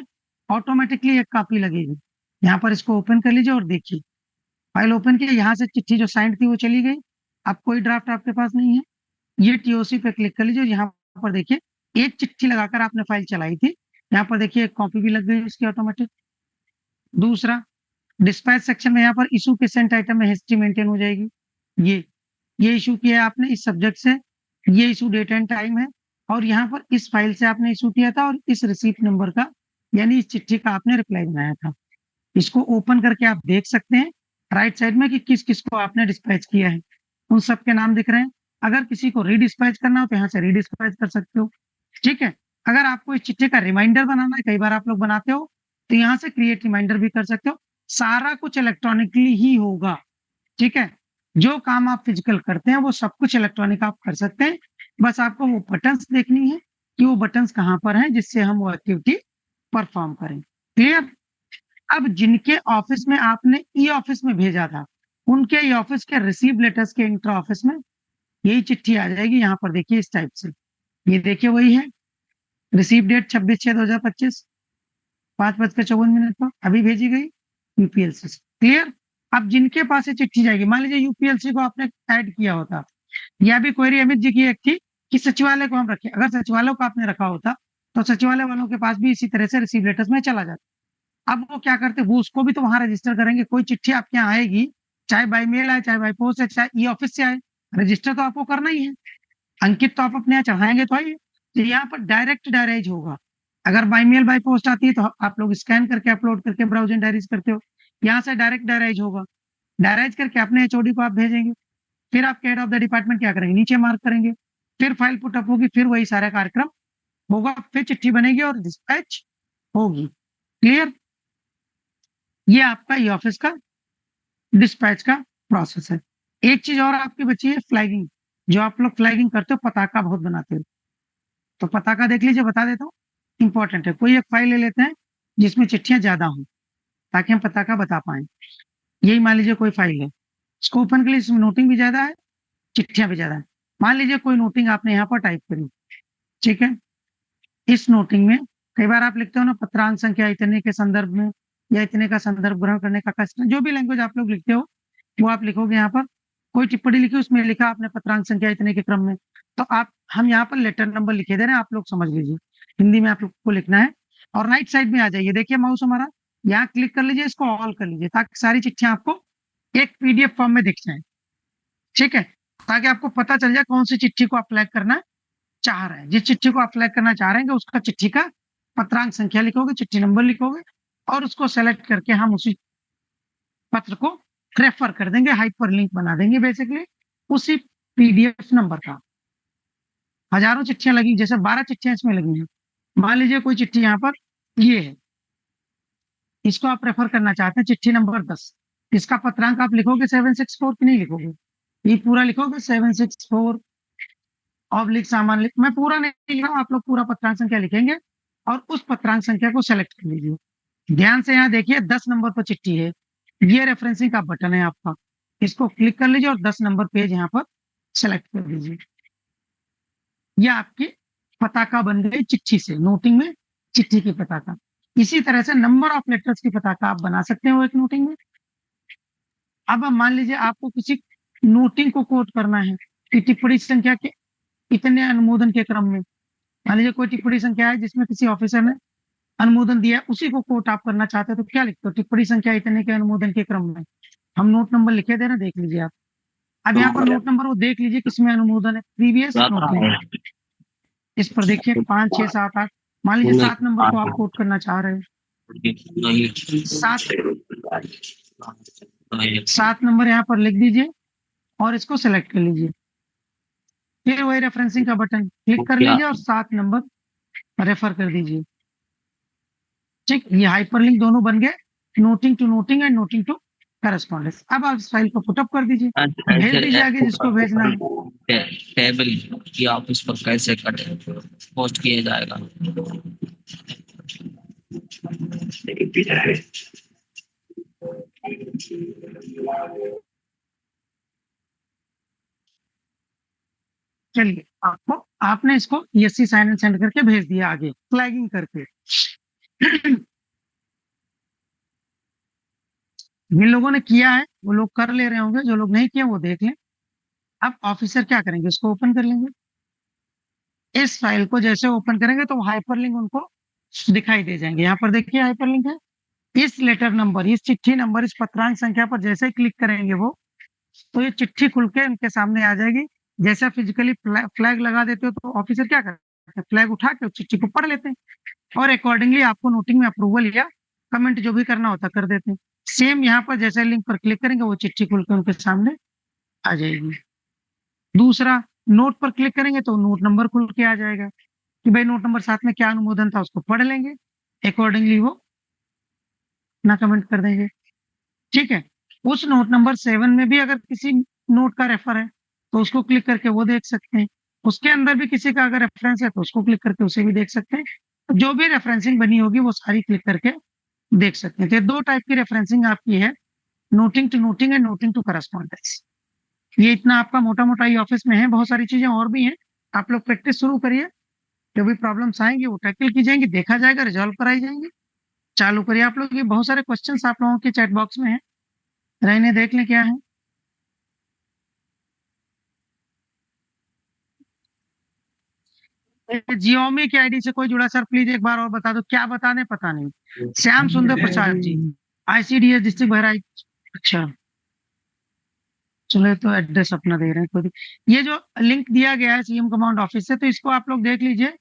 Speaker 1: ऑटोमेटिकली एक कॉपी लगेगी। यहाँ पर इसको ओपन कर लीजिए और देखिए, फाइल ओपन की, यहाँ से चिट्ठी जो साइंड थी वो चली गई। अब कोई ड्राफ्ट आपके पास नहीं है। ये टीओसी पे क्लिक कर लीजिए, यहाँ पर देखिए एक चिट्ठी लगाकर आपने फाइल चलाई थी, यहाँ पर देखिए एक कॉपी भी लग गई इसकी ऑटोमेटिक। दूसरा, डिस्पैच सेक्शन में यहाँ पर इशू के सेंट आइटम में हिस्ट्री मेंटेन हो जाएगी। ये इशू किया है आपने इस सब्जेक्ट से, ये इशू डेट एंड टाइम है, और यहाँ पर इस फाइल से आपने इशू किया था और इस रिसीप्ट नंबर का यानी इस चिट्ठी का आपने रिप्लाई बनाया था। इसको ओपन करके आप देख सकते हैं राइट साइड में कि किस किस को आपने डिस्पैच किया है, उन सब के नाम दिख रहे हैं। अगर किसी को रीडिस्पैच करना हो तो यहाँ से रीडिस्पैच कर सकते हो, ठीक है। अगर आपको इस चिट्ठी का रिमाइंडर बनाना है, कई बार आप लोग बनाते हो, तो यहाँ से क्रिएट रिमाइंडर भी कर सकते हो। सारा कुछ इलेक्ट्रॉनिकली ही होगा, ठीक है। जो काम आप फिजिकल करते हैं वो सब कुछ इलेक्ट्रॉनिक आप कर सकते हैं। बस आपको वो बटन्स देखनी है कि वो बटन्स कहाँ पर हैं जिससे हम वो एक्टिविटी परफॉर्म करें। क्लियर। अब जिनके ऑफिस में आपने ई ऑफिस में भेजा था, उनके ई ऑफिस के रिसीव लेटर्स के इंटर ऑफिस में यही चिट्ठी आ जाएगी। यहाँ पर देखिए इस टाइप से, ये देखिए वही है, रिसीव डेट 26/6/2025 5:54 पर अभी भेजी गई यूपीएलसी से। क्लियर। अब जिनके पास ये चिट्ठी जाएगी, मान लीजिए यूपीएलसी को आपने ऐड किया होता, या भी क्वेरी अमित जी की एक थी कि सचिवालय को हम रखें, अगर सचिवालय को आपने रखा होता तो सचिवालय वालों के पास भी इसी तरह से रिसीव लेटर्स में चला जाता। अब वो क्या करते, वो उसको भी तो वहां रजिस्टर करेंगे। कोई चिट्ठी आपके यहाँ आएगी, चाहे बाई मेल आए, चाहे बाई पोस्ट आए, चाहे ई ऑफिस से आए, रजिस्टर तो आपको करना ही है, अंकित तो आप अपने यहाँ चढ़ाएंगे तो आइए। तो यहाँ पर डायरेक्ट डायराइज होगा। अगर बाई मेल बाई पोस्ट आती है तो आप लोग स्कैन करके अपलोड करके ब्राउज एंड डायरीज करते हो, यहाँ से डायरेक्ट डायराइज होगा। डायराइज करके अपने एचओडी को आप भेजेंगे, फिर आपके हेड ऑफ द डिपार्टमेंट क्या करेंगे, नीचे मार्क करेंगे, फिर फाइल पुटअप होगी, फिर वही सारा कार्यक्रम होगा, फिर चिट्ठी बनेगी और डिस्पैच होगी। क्लियर। ये आपका ई ऑफिस का डिस्पैच का प्रोसेस है। एक चीज और आपकी बची है, फ्लैगिंग। जो आप लोग फ्लैगिंग करते हो, पताका बहुत बनाते हो, तो पताका देख लीजिए, बता देता हूँ, इंपॉर्टेंट है। कोई एक फाइल ले लेते हैं जिसमें चिट्ठियां ज्यादा हों ताकि हम पताका बता पाए। यही मान लीजिए कोई फाइल है, इसको ओपन के लिए इसमें नोटिंग भी ज्यादा है, चिट्ठियां भी ज्यादा है। मान लीजिए कोई नोटिंग आपने यहाँ पर टाइप करी, ठीक है। इस नोटिंग में कई बार आप लिखते हो ना, पत्रांक संख्या इतने के संदर्भ में, या इतने का संदर्भ ग्रहण करने का कष्ट, जो भी लैंग्वेज आप लोग लिखते हो वो आप लिखोगे। यहाँ पर कोई टिप्पणी लिखी, उसमें लिखा आपने पत्रांक संख्या इतने के क्रम में, तो हम यहाँ पर लेटर नंबर लिखे दे रहे हैं, आप लोग समझ लीजिए। हिंदी में आप लोग को लिखना है। और राइट साइड में आ जाइए, देखिए माउस हमारा, यहाँ क्लिक कर लीजिए, इसको ऑल कर लीजिए ताकि सारी चिट्ठियां आपको एक पीडीएफ फॉर्म में दिख जाए, ठीक है। ताकि आपको पता चल जाए कौन सी चिट्ठी को आप फ्लैग करना चाह रहे हैं। जिस चिट्ठी को आप फ्लैग करना चाह रहे हैं उसका चिट्ठी का पत्रांक संख्या लिखोगे, चिट्ठी नंबर लिखोगे, और उसको सेलेक्ट करके हम उसी पत्र को रेफर कर देंगे, हाइपर लिंक बना देंगे बेसिकली उसी पीडीएफ नंबर का। हजारों चिट्ठियां लगी, जैसे 12 चिट्ठियां इसमें लगी हैं। मान लीजिए कोई चिट्ठी यहाँ पर ये है, इसको आप रेफर करना चाहते हैं, चिट्ठी नंबर 10, इसका पत्रांक आप लिखोगे 764 की नहीं लिखोगे, ये पूरा लिखोगे 764 ऑब्लिक सामान्य लिख, मैं पूरा नहीं लिख रहा हूँ, आप लोग पूरा पत्रांक संख्या लिखेंगे और उस पत्रांक संख्या को सेलेक्ट कर लीजिए। ध्यान से यहाँ देखिए 10 नंबर पर चिट्ठी है, ये रेफरेंसिंग का बटन है आपका, इसको क्लिक कर लीजिए और 10 नंबर पेज यहाँ पर सेलेक्ट कर दीजिए। यह आपकी पताका बन गई चिट्ठी से, नोटिंग में चिट्ठी की पताका। इसी तरह से नंबर ऑफ लेटर्स की पताका आप बना सकते हो एक नोटिंग में। अब मान लीजिए आपको किसी नोटिंग को कोट करना है कि टिप्पणी संख्या के इतने अनुमोदन के क्रम में, मान लीजिए कोई टिप्पणी संख्या है जिसमें किसी ऑफिसर ने अनुमोदन दिया, उसी को कोट आप करना चाहते हो तो क्या लिखते हो, टिप्पणी संख्या इतने के अनुमोदन के क्रम में। हम नोट नंबर लिखे दे रहे, देख लीजिए आप। अब यहाँ पर नोट नंबर वो देख लीजिए किसमें अनुमोदन है, प्रीवियस नोट। इस पर देखिए 5, 6, 7, 8, मान लीजिए 7 नंबर को आप कोट करना चाह रहे हैं, 7 नंबर यहाँ पर लिख दीजिए और इसको सेलेक्ट कर लीजिए। फिर वही रेफरेंसिंग का बटन क्लिक कर लीजिए और 7 नंबर रेफर कर दीजिए। ठीक, ये हाइपरलिंक दोनों बन गए, noting to noting and noting to correspondence. अब आप इस फाइल को पुटअप कर दीजिए, भेज दीजिए आगे जिसको भेजना है।
Speaker 3: टेबल की ऑफिस पर कैसे पोस्ट किया जाएगा?
Speaker 1: चलिए, आपने इसको ESC साइन एंड सेंड करके भेज दिया आगे, फ्लैगिंग करके। जिन लोगों ने किया है वो लोग कर ले रहे होंगे, जो लोग नहीं किए वो देख लें। अब ऑफिसर क्या करेंगे, इसको ओपन कर लेंगे। इस फाइल को जैसे ओपन करेंगे तो हाइपरलिंक उनको दिखाई दे जाएंगे। यहाँ पर देखिए हाइपरलिंक है। इस लेटर नंबर, इस चिट्ठी नंबर, इस पत्रांक संख्या पर जैसे ही क्लिक करेंगे वो, तो ये चिट्ठी खुल के उनके सामने आ जाएगी। जैसे फिजिकली फ्लैग लगा देते हो तो ऑफिसर क्या करते हैं, फ्लैग उठा के उस चिट्ठी को पढ़ लेते हैं और अकॉर्डिंगली आपको नोटिंग में अप्रूवल या कमेंट जो भी करना होता कर देते हैं। सेम यहाँ पर जैसे लिंक पर क्लिक करेंगे वो चिट्ठी खुलकर उनके सामने आ जाएगी। दूसरा, नोट पर क्लिक करेंगे तो नोट नंबर खुल के आ जाएगा कि भाई नोट नंबर 7 में क्या अनुमोदन था, उसको पढ़ लेंगे, अकॉर्डिंगली वो ना कमेंट कर देंगे। ठीक है। उस नोट नंबर 7 में भी अगर किसी नोट का रेफर है तो उसको क्लिक करके वो देख सकते हैं। उसके अंदर भी किसी का अगर रेफरेंस है तो उसको क्लिक करके उसे भी देख सकते हैं। जो भी रेफरेंसिंग बनी होगी वो सारी क्लिक करके देख सकते हैं। तो ये 2 टाइप की रेफरेंसिंग आपकी है, noting to noting and noting to correspondence. ये इतना आपका मोटा मोटा ही ऑफिस में है, बहुत सारी चीजें और भी हैं। आप लोग प्रैक्टिस शुरू करिए, जो भी प्रॉब्लम्स आएंगी वो टैकल की जाएंगी, देखा जाएगा, रिजॉल्व कराई जाएंगी। चालू करिए आप लोग। ये बहुत सारे क्वेश्चंस आप लोगों के चैट बॉक्स में है, रहने देख लें क्या है। जियोमी की आईडी से कोई जुड़ा सर, प्लीज एक बार और बता दो, क्या बता दें पता नहीं। श्याम सुंदर प्रसाद जी, आईसीडीएस डिस्ट्रिक्ट बहराइच। अच्छा चलो, तो एड्रेस अपना दे रहे हैं खुद। ये जो लिंक दिया गया है सीएम कमांड ऑफिस से, तो इसको आप लोग देख लीजिए।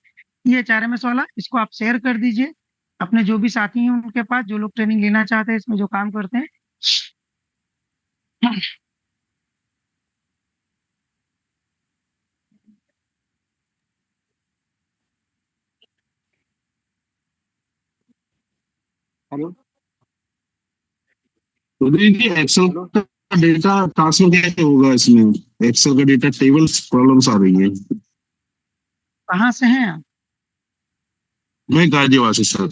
Speaker 1: ये HRMS वाला, इसको आप शेयर कर दीजिए अपने जो भी साथी हैं उनके पास, जो लोग ट्रेनिंग लेना चाहते हैं, इसमें जो काम करते हैं।
Speaker 5: हेलो
Speaker 8: सुधीर जी, एक्सेल का डेटा ट्रांसफर कैसे होगा इसमें? एक्सेल का डेटा टेबल्स प्रॉब्लम्स आ रही है।
Speaker 1: कहाँ से हैं आप?
Speaker 8: मैं गाजियाबाद से सर।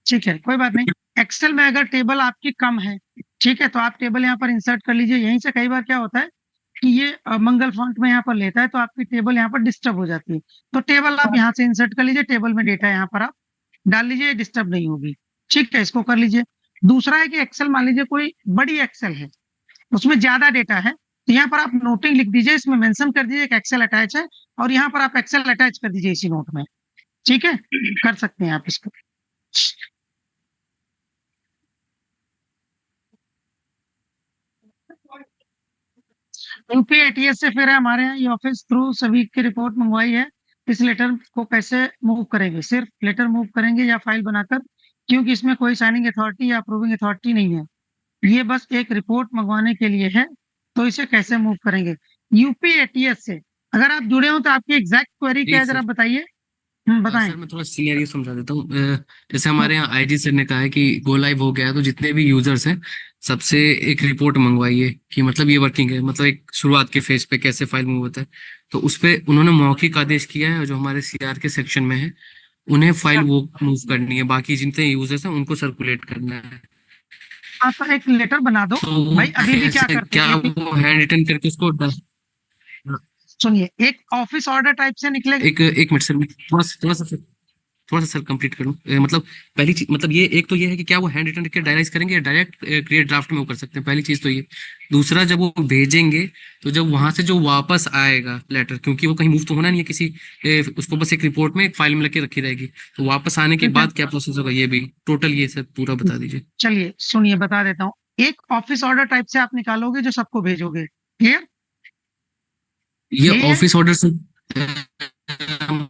Speaker 1: ठीक है, कोई बात नहीं। एक्सेल में अगर टेबल आपकी कम है, ठीक है, तो आप टेबल यहाँ पर इंसर्ट कर लीजिए। यहीं से कई बार क्या होता है कि ये मंगल फॉन्ट में यहाँ पर लेता है तो आपकी टेबल यहाँ पर डिस्टर्ब हो जाती है। तो टेबल आप यहाँ से इंसर्ट कर लीजिए, टेबल में डेटा यहाँ पर आप डाल लीजिए, डिस्टर्ब नहीं होगी। ठीक है, इसको कर लीजिए। दूसरा है कि एक्सेल, मान लीजिए कोई बड़ी एक्सेल है, उसमें ज्यादा डेटा है, तो यहाँ पर आप नोटिंग लिख दीजिए, इसमें मेंशन कर दीजिए कि एक्सेल अटैच है, और यहाँ पर आप एक्सेल अटैच कर दीजिए इसी नोट में। ठीक है, कर सकते हैं आप इसको। यूपी एटीएस से फिर है हमारे यहाँ ये ऑफिस थ्रू सभी की रिपोर्ट मंगवाई है। इस लेटर को कैसे मूव करेंगे, सिर्फ लेटर मूव करेंगे या फाइल बनाकर, क्योंकि इसमें कोई साइनिंग अथॉरिटी या अप्रूविंग अथॉरिटी नहीं है, ये बस एक रिपोर्ट मंगवाने के लिए है। तो इसे कैसे मूव करेंगे यूपी एटीएस से? अगर आप जुड़े हो तो आपकी एग्जैक्ट क्वेरी क्या है, जरा बताइए। बताएं।
Speaker 9: सर मैं थोड़ा सिनेरियो समझा देता हूँ। जैसे हमारे यहाँ आईजी सर ने कहा है कि गो लाइव हो गया है, तो जितने भी यूजर्स हैं सबसे एक रिपोर्ट मंगवाइए कि मतलब ये वर्किंग है, मतलब एक शुरुआत के फेज पे कैसे फाइल मूव होता है। तो उस पे उन्होंने मौखिक आदेश किया है, और जो हमारे सीआर के सेक्शन में है उन्हें फाइल वो मूव करनी है, बाकी जितने यूजर्स हैं उनको सर्कुलेट करना है।
Speaker 1: आप तो एक लेटर बना दो
Speaker 9: तो वो
Speaker 1: भाई, अभी भी क्या
Speaker 9: कैसे,
Speaker 1: करते
Speaker 9: क्या
Speaker 1: हैं
Speaker 9: वो हैंड रिटन करके उसको
Speaker 1: सुनिए, एक ऑफिस ऑर्डर टाइप से निकलेगा।
Speaker 9: एक मिनट सर, थोड़ा सा सर कंप्लीट करूं। मतलब पहली चीज, मतलब ये एक तो ये है कि क्या वो हैंड रिटन करके डायलाइज करेंगे या डायरेक्ट क्रिएट ड्राफ्ट में वो कर सकते हैं, पहली चीज तो ये। दूसरा, जब वो भेजेंगे तो जब वहां से जो वापस आएगा लेटर, क्योंकि वो कहीं मूव तो होना नहीं है किसी उसको बस एक रिपोर्ट में एक फाइल में लगे रखी रहेगी, तो वापस आने के
Speaker 1: ठीक है।
Speaker 9: बाद क्या प्रोसेस होगा, ये भी टोटल ये सब पूरा बता दीजिए।
Speaker 1: चलिए सुनिए, बता देता हूँ। एक ऑफिस ऑर्डर टाइप से आप निकालोगे जो सबको भेजोगे, क्लियर?
Speaker 9: ये
Speaker 1: यही है?
Speaker 9: ऑफिस ऑर्डर से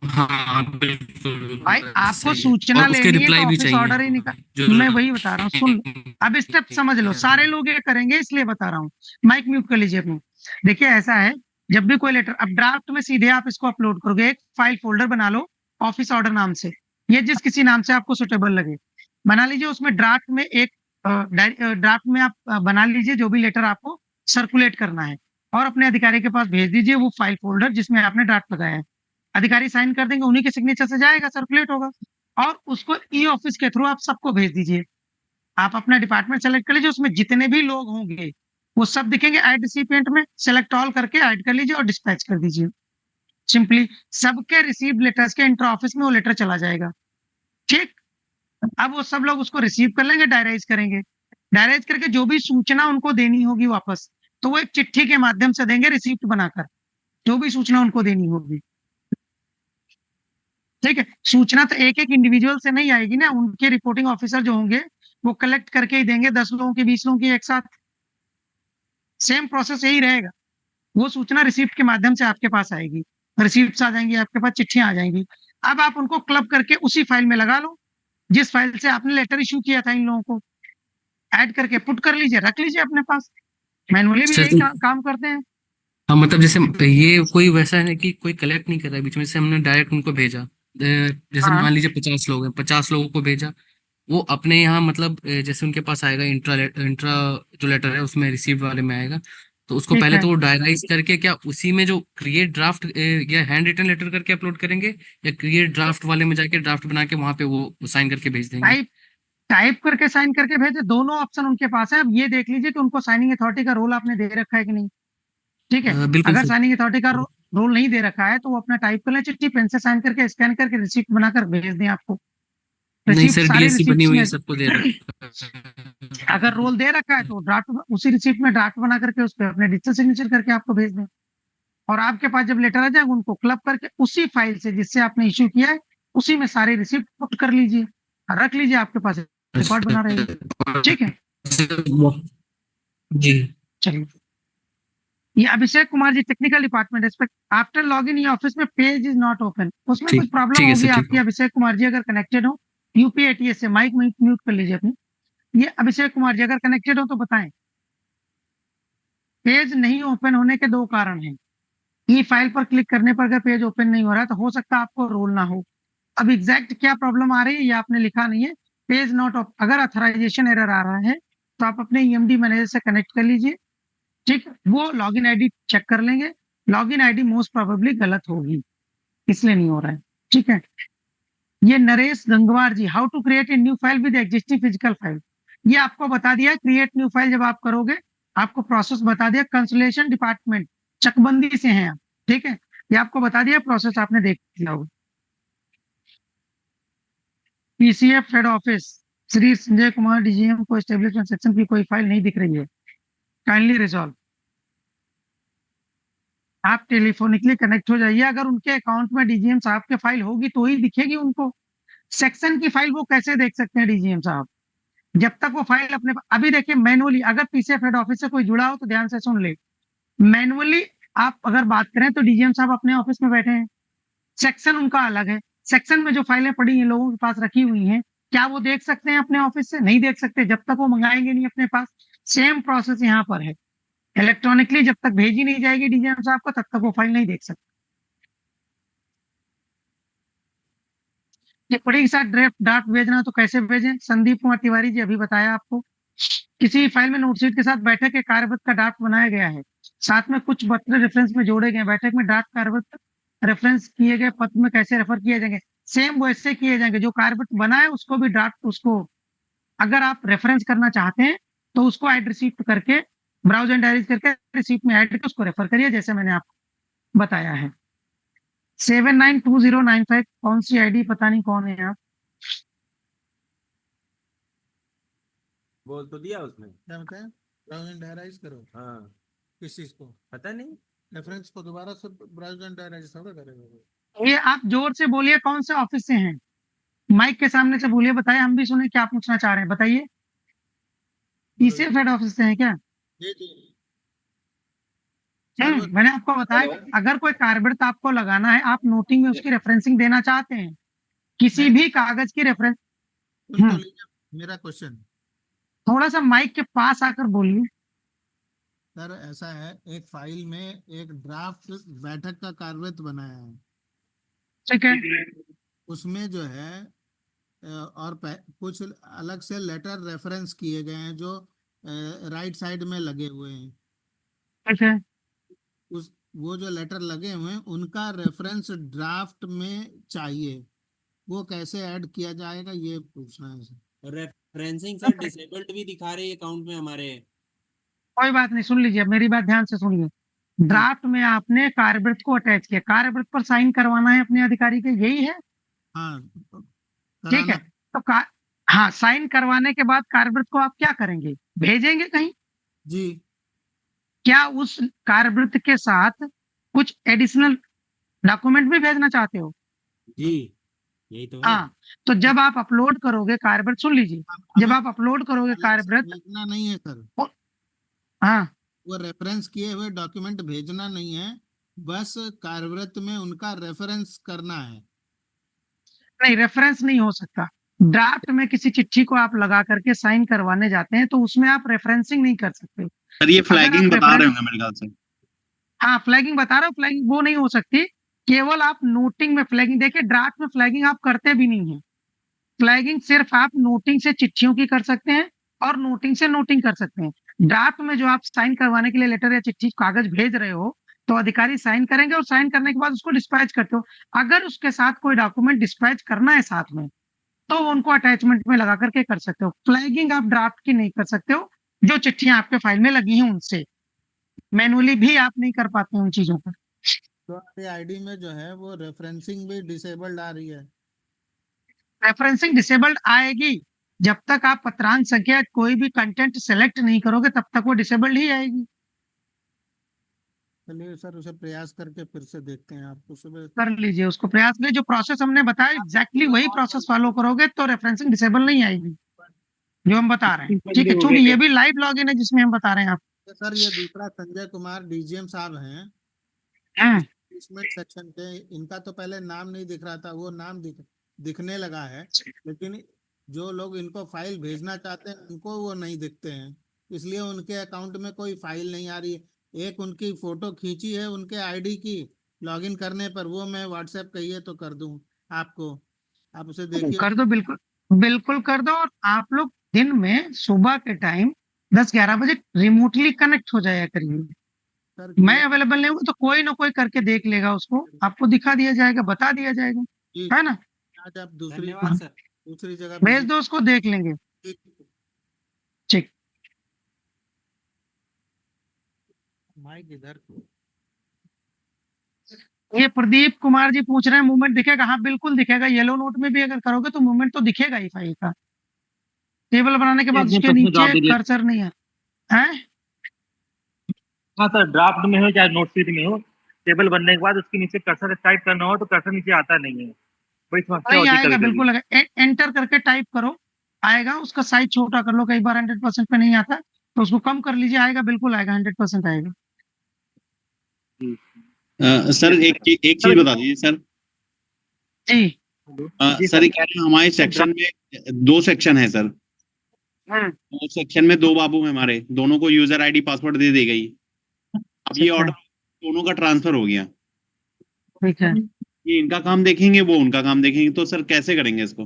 Speaker 9: हाँ बिल्कुल
Speaker 1: भाई आपको
Speaker 9: सही है।
Speaker 1: सूचना
Speaker 9: और उसके
Speaker 1: लेनी है
Speaker 9: रिप्लाई
Speaker 1: तो
Speaker 9: भी
Speaker 1: ऑफिस ऑर्डर ही निकाल।
Speaker 9: चाहिए
Speaker 1: मैं वही बता रहा हूँ, सुन लो। अब स्टेप समझ लो, सारे लोग ये करेंगे इसलिए बता रहा हूँ। माइक म्यूट कर लीजिए अपनी। देखिए ऐसा है, जब भी कोई लेटर, अब ड्राफ्ट में सीधे आप इसको अपलोड करोगे, एक फाइल फोल्डर बना लो ऑफिस ऑर्डर नाम से, ये जिस किसी नाम से आपको सुटेबल लगे बना लीजिए। उसमें ड्राफ्ट में एक ड्राफ्ट में आप बना लीजिए जो भी लेटर आपको सर्कुलेट करना है, और अपने अधिकारी के पास भेज दीजिए वो फाइल फोल्डर जिसमें आपने ड्राफ्ट लगाया है। अधिकारी साइन कर देंगे, उन्हीं के सिग्नेचर से जाएगा, सर्कुलेट होगा, और उसको ई ऑफिस के थ्रू आप सबको भेज दीजिए। आप अपना डिपार्टमेंट सेलेक्ट कर लीजिए, उसमें जितने भी लोग होंगे वो सब दिखेंगे ऐड रिसिपिएंट में, सेलेक्ट ऑल करके ऐड कर लीजिए और डिस्पैच कर दीजिए। सिंपली सबके रिसीव लेटर्स के इंटर ऑफिस में वो लेटर चला जाएगा। ठीक, अब वो सब लोग उसको रिसीव कर लेंगे, डायराइज करेंगे, डायरेक्ट करके जो भी सूचना उनको देनी होगी वापस, तो वो एक चिट्ठी के माध्यम से देंगे रिसिप्ट बनाकर, जो भी सूचना उनको देनी होगी। ठीक है, सूचना तो एक एक इंडिविजुअल से नहीं आएगी ना, उनके रिपोर्टिंग ऑफिसर जो होंगे वो कलेक्ट करके ही देंगे, 10 लोगों की 20 लोगों की एक साथ। सेम प्रोसेस यही रहेगा। वो सूचना रिसिप्ट के माध्यम से आपके पास आएगी, रिसिप्ट आ जाएंगी आपके पास, चिट्ठियां आ जाएंगी। अब आप उनको क्लब करके उसी फाइल में लगा लो, जिस फाइल से आपने लेटर इश्यू किया था इन लोगों को, ऐड करके पुट कर लीजिए, रख लीजिए अपने पास। मैनुअली भी
Speaker 9: सर,
Speaker 1: यही काम करते हैं।
Speaker 9: हाँ मतलब जैसे ये कोई वैसा है कि कोई कलेक्ट नहीं कर रहा है बीच में से, हमने डायरेक्ट उनको भेजा, जैसे
Speaker 1: हाँ
Speaker 9: मान लीजिए 50 लोग हैं, 50 लोगों को भेजा, वो अपने यहाँ मतलब जैसे उनके पास आएगा इंट्रा जो लेटर है उसमें रिसीव्ड वाले में आएगा, तो उसको
Speaker 1: ठीक
Speaker 9: पहले
Speaker 1: है।
Speaker 9: तो वो डायराइज करके क्या उसी में जो क्रिएट ड्राफ्ट या हैंड रिटन लेटर करके अपलोड करेंगे, या क्रिएट ड्राफ्ट वाले में जाके ड्राफ्ट बना के वहां पे वो साइन करके भेज देंगे?
Speaker 1: टाइप टाइप करके साइन करके भेजे, दोनों ऑप्शन उनके पास है। अब ये देख लीजिए कि उनको साइनिंग अथॉरिटी का रोल आपने दे रखा है कि नहीं। ठीक है,
Speaker 9: बिल्कुल
Speaker 1: अगर
Speaker 9: सर।
Speaker 1: साइनिंग अथॉरिटी का रोल नहीं दे रखा है तो वो अपना टाइप कर लें चिट्ठी, पेन से साइन करके स्कैन करके रिसिप्ट बनाकर भेज दें आपको।
Speaker 9: नहीं
Speaker 1: रिसिप्ट
Speaker 9: सर,
Speaker 1: सारे
Speaker 9: डीएससी बनी
Speaker 1: रिसिप्ट
Speaker 9: हुई
Speaker 1: में
Speaker 9: है, सबको दे रखा
Speaker 1: अगर रोल दे रखा है तो ड्राफ्ट उसी रिसिप्ट में ड्राफ्ट बना करके उस पर अपने डिजिटल सिग्नेचर करके आपको भेज दें। और आपके पास जब लेटर आ जाएगा उनको क्लब करके उसी फाइल से जिससे आपने इश्यू किया है उसी में सारे रिसिप्ट पुट कर लीजिए और रख लीजिए, आपके पास रिकॉर्ड बना रहेगा। ठीक है,
Speaker 9: जी।
Speaker 1: चलिए। ये Abhishek Kumar ji, technical department respect, after log in ये ऑफिस में पेज इज नॉट ओपन, उसमें
Speaker 9: ठीक
Speaker 1: कुछ प्रॉब्लम
Speaker 9: ठीक है
Speaker 1: होगी
Speaker 9: सर, ठीक
Speaker 1: आपकी।
Speaker 9: है।
Speaker 1: अभिषेक कुमार जी अगर कनेक्टेड हो यूपीएटीएस से, माइक म्यूट कर लीजिए अपनी। ये अभिषेक कुमार जी अगर कनेक्टेड हो तो बताएं। पेज नहीं ओपन होने के दो कारण हैं। ई फाइल पर क्लिक करने पर अगर पेज ओपन नहीं हो रहा है तो हो सकता है आपको रोल ना हो। अब एग्जैक्ट क्या प्रॉब्लम आ रही है ये आपने लिखा नहीं है। पेज नॉट ऑफ, अगर अथराइजेशन एरर आ रहा है तो आप अपने ईएमडी मैनेजर से कनेक्ट कर लीजिए। ठीक है, वो लॉगिन आईडी चेक कर लेंगे, लॉगिन आईडी मोस्ट प्रोबेबली गलत होगी, इसलिए नहीं हो रहा है। ठीक है, ये Naresh Gangwar ji, how to create a new file with existing physical file, ये आपको बता दिया। क्रिएट न्यू फाइल जब आप करोगे आपको प्रोसेस बता दिया। कंसोलेशन डिपार्टमेंट चकबंदी से हैं आप। ठीक है, ये आपको बता दिया, प्रोसेस आपने देख लिया होगा। PCF head office Shri Sanjay Kumar DGM को एस्टेब्लिशमेंट सेक्शन की कोई फाइल नहीं दिख रही है, काइंडली रिजॉल्व। आप टेलीफोनिकली कनेक्ट हो जाइए, अगर उनके अकाउंट में डीजीएम साहब की फाइल होगी तो ही दिखेगी उनको। सेक्शन की फाइल वो कैसे देख सकते हैं डीजीएम साहब, जब तक वो फाइल अपने अभी देखिए मैनुअली, अगर पीसीएफ हेड ऑफिस से कोई जुड़ा हो तो ध्यान से सुन ले। मैनुअली आप अगर बात करें तो डीजीएम साहब अपने ऑफिस में बैठे हैं, सेक्शन उनका अलग है। सेक्शन में जो फाइलें पड़ी हैं लोगों के पास रखी हुई हैं, क्या वो देख सकते हैं अपने ऑफिस से? नहीं देख सकते, जब तक वो मंगाएंगे नहीं अपने पास। सेम प्रोसेस यहाँ पर है, इलेक्ट्रॉनिकली जब तक भेजी नहीं जाएगी डीजीएम साहब को तब तक वो फाइल नहीं देख सकते। ये पड़ी के साथ ड्राफ्ट भेजना तो कैसे भेजें? संदीप कुमार तिवारी जी अभी बताया आपको। किसी फाइल में नोटशीट के साथ बैठक के कार्यपत्र का ड्राफ्ट बनाया गया है, साथ में कुछ पत्र रेफरेंस में जोड़े गए, बैठक में ड्राफ्ट कार्यपत्र रेफरेंस किए गए पत्र में कैसे रेफर किए जाएंगे? सेम वैसे किए जाएंगे, जो कार्यपत्र बना है उसको भी ड्राफ्ट, उसको अगर आप रेफरेंस करना चाहते हैं तो उसको ऐड रिसीप्ट करके ब्राउज एंड डायरीज करके रिसीप्ट में ऐड करके उसको रेफर करिए, जैसे मैंने आपको बताया है। 792095 कौन सी आईडी, पता नहीं कौन है आप।
Speaker 4: बोल तो दिया उसमें।
Speaker 5: क्या बताया? ब्राउज एंड डायराइज करो।
Speaker 4: हाँ,
Speaker 5: किस चीज को?
Speaker 4: पता नहीं।
Speaker 5: रेफरेंस को दोबारा से ब्राउज एंड डायराइज थोड़ा करेगा।
Speaker 1: ये आप जोर से बोलिए, कौन से ऑफिस से हैं? माइक के सामने से बोलिए, बताइए, हम भी सुने क्या पूछना चाह रहे हैं, बताइए। पीसीएफ हेड ऑफिस से हैं क्या?
Speaker 5: जी जी।
Speaker 1: मैंने आपको बताया अगर कोई कार्यवृत्त आपको लगाना है, आप नोटिंग में उसकी रेफरेंसिंग देना चाहते हैं, किसी भी कागज की रेफरेंस।
Speaker 5: सुन तो लीजिए मेरा क्वेश्चन।
Speaker 1: थोड़ा सा माइक के पास आकर बोलिए।
Speaker 5: सर ऐसा है, एक फाइल में एक ड्राफ्ट बैठक का कार्यवृत्त बनाया है,
Speaker 1: ठीक है,
Speaker 5: उसमें जो है और कुछ अलग से लेटर रेफरेंस किए गए हैं जो राइट साइड में लगे हुए हैं।
Speaker 1: ठीक है,
Speaker 5: उस वो जो लेटर लगे हुए हैं उनका रेफरेंस ड्राफ्ट में चाहिए, वो कैसे ऐड किया जाएगा ये पूछना है सर।
Speaker 4: रेफरेंसिंग सर डिसेबल्ड भी दिखा रही है अकाउंट में हमारे।
Speaker 1: कोई बात नहीं, सुन लीजिए, मेरी बात ध्यान से सुनिए। ड्राफ्ट में आपने कार्यवृत्त को अटैच किया, कार्यवृत्त पर साइन करवाना है अपने अधिकारी के, यही है।
Speaker 5: हाँ
Speaker 1: ठीक है, तो हाँ, साइन करवाने के बाद कार्यवृत्त को आप क्या करेंगे? भेजेंगे कहीं?
Speaker 5: जी
Speaker 1: क्या उस कार्यवृत्त के साथ कुछ एडिशनल डॉक्यूमेंट भी भेजना चाहते हो?
Speaker 4: जी यही तो है।
Speaker 1: हाँ, तो जब आप अपलोड करोगे कार्यवृत्त, सुन लीजिए, जब
Speaker 5: हमें
Speaker 1: आप अपलोड करोगे
Speaker 5: अलग से
Speaker 1: कार्यवृत्त,
Speaker 5: भेजना नहीं है सर,
Speaker 1: हाँ,
Speaker 5: वो रेफरेंस किए हुए डॉक्यूमेंट भेजना नहीं है, बस कार्यवृत्त में उनका रेफरेंस करना है।
Speaker 1: नहीं, रेफरेंस नहीं हो सकता। ड्राफ्ट में किसी चिट्ठी को आप लगा करके साइन करवाने जाते हैं तो उसमें आप रेफरेंसिंग नहीं कर सकते।
Speaker 8: सर ये
Speaker 1: अगर आप
Speaker 8: फ्लैगिंग बता
Speaker 1: रेफरेंस,
Speaker 8: रहे होंगे मेरे ख्याल से।
Speaker 1: हाँ, फ्लैगिंग बता रहा हूँ, फ्लैगिंग वो नहीं हो सकती। केवल आप नोटिंग में फ्लैगिंग, देखिए ड्राफ्ट में फ्लैगिंग आप करते भी नहीं है। फ्लैगिंग सिर्फ आप नोटिंग से चिट्ठियों की कर सकते हैं और नोटिंग से नोटिंग कर सकते हैं। ड्राफ्ट में जो आप साइन करवाने के लिए लेटर या चिट्ठी कागज भेज रहे हो, तो अधिकारी साइन करेंगे और साइन करने के बाद उसको डिस्पैच करते हो। अगर उसके साथ कोई डॉक्यूमेंट डिस्पैच करना है साथ में, तो वो उनको अटैचमेंट में लगा करके कर सकते हो। फ्लैगिंग आप ड्राफ्ट की नहीं कर सकते हो, जो चिट्ठियां आपके फाइल में लगी हैं उनसे। मैनुअली भी आप नहीं कर पाते उन चीजों को।
Speaker 5: तो आपके आईडी में जो है वो रेफरेंसिंग भी डिसेबल्ड आ रही है।
Speaker 1: रेफरेंसिंग डिसेबल्ड आएगी, जब तक आप पत्रांक संख्या कोई भी कंटेंट सेलेक्ट नहीं करोगे तब तक वो डिसेबल्ड ही आएगी।
Speaker 5: चलिए सर, उसे प्रयास करके फिर से देखते हैं, आपको सुबह
Speaker 1: कर लीजिए उसको प्रयास में, जो प्रोसेस हमने बताया एग्जैक्टली वही प्रोसेस फॉलो करोगे तो रेफरेंसिंग डिसेबल नहीं आएगी, जो हम बता रहे हैं। ठीक है, क्योंकि ये भी लाइव लॉगिन है जिसमें हम बता रहे हैं आप।
Speaker 5: सर, ये दूसरा संजय कुमार डीजीएम साहब हैं,
Speaker 1: हाँ,
Speaker 5: इन्वेस्टमेंट सेक्शन के, इनका तो पहले नाम नहीं दिख रहा था, वो नाम दिखने लगा है, लेकिन जो लोग इनको फाइल भेजना चाहते हैं उनको वो नहीं दिखते हैं, इसलिए उनके अकाउंट में कोई फाइल नहीं आ रही है। एक उनकी फोटो खींची है उनके आईडी की लॉगिन करने पर, वो मैं व्हाट्सएप कहिए तो कर दूं आपको, आप उसे देखिए।
Speaker 1: कर दो, बिल्कुल बिल्कुल कर दो। और आप लोग दिन में सुबह के टाइम 10-11 बजे रिमोटली कनेक्ट हो जाया करिए।
Speaker 5: सर
Speaker 1: मैं अवेलेबल नहीं हूँ तो कोई ना कोई करके देख लेगा, उसको आपको दिखा दिया जाएगा, बता दिया जाएगा,
Speaker 5: ठीक,
Speaker 1: है ना?
Speaker 5: आज आप दूसरी
Speaker 4: धन्यवाद सर।
Speaker 5: दूसरी जगह
Speaker 1: भेज
Speaker 5: visit
Speaker 1: दो उसको, देख लेंगे।
Speaker 5: कीजिए।
Speaker 1: ठीक।
Speaker 5: माइक इधर।
Speaker 1: ये प्रदीप कुमार जी पूछ रहे हैं मूवमेंट दिखेगा? हाँ, बिल्कुल दिखेगा। येलो नोट में भी अगर करोगे तो मूवमेंट तो दिखेगा ही फाइल का। टेबल बनाने के बाद उसके नीचे कर्सर नहीं है, हैं?
Speaker 6: हाँ सर, ड्राफ्ट में हो चाहे नोट शीट में हो, टेबल बनने के बाद उसके नीचे कर्सर टाइप करना हो तो कर्सर नीचे आता नहीं है, बड़ी समस्या
Speaker 1: नहीं
Speaker 6: होती है
Speaker 1: आएगा,
Speaker 6: कभी-कभी।
Speaker 1: बिल्कुल आएगा। एंटर करके टाइप करो, आएगा। उसका साइज छोटा कर लो, कई बार 100% पे नहीं आता तो उसको कम कर लीजिए, आएगा, बिल्कुल आएगा, 100% आएगा।
Speaker 8: सर एक चीज बता दीजिए सर।
Speaker 1: जी।
Speaker 8: सर ये कह रहे हैं हमारे सेक्शन में 2 सेक्शन है सर।
Speaker 1: हम्म,
Speaker 8: दो सेक्शन में 2 बाबू हैं हमारे, दोनों को यूजर आईडी पासवर्ड दे दी गई। अब ये
Speaker 1: ठीक है,
Speaker 8: ऑर्डर दोनों का ट्रांसफर हो गया,
Speaker 1: ठीक है।
Speaker 8: ये इनका काम देखेंगे वो उनका काम देखेंगे, तो सर कैसे करेंगे इसको?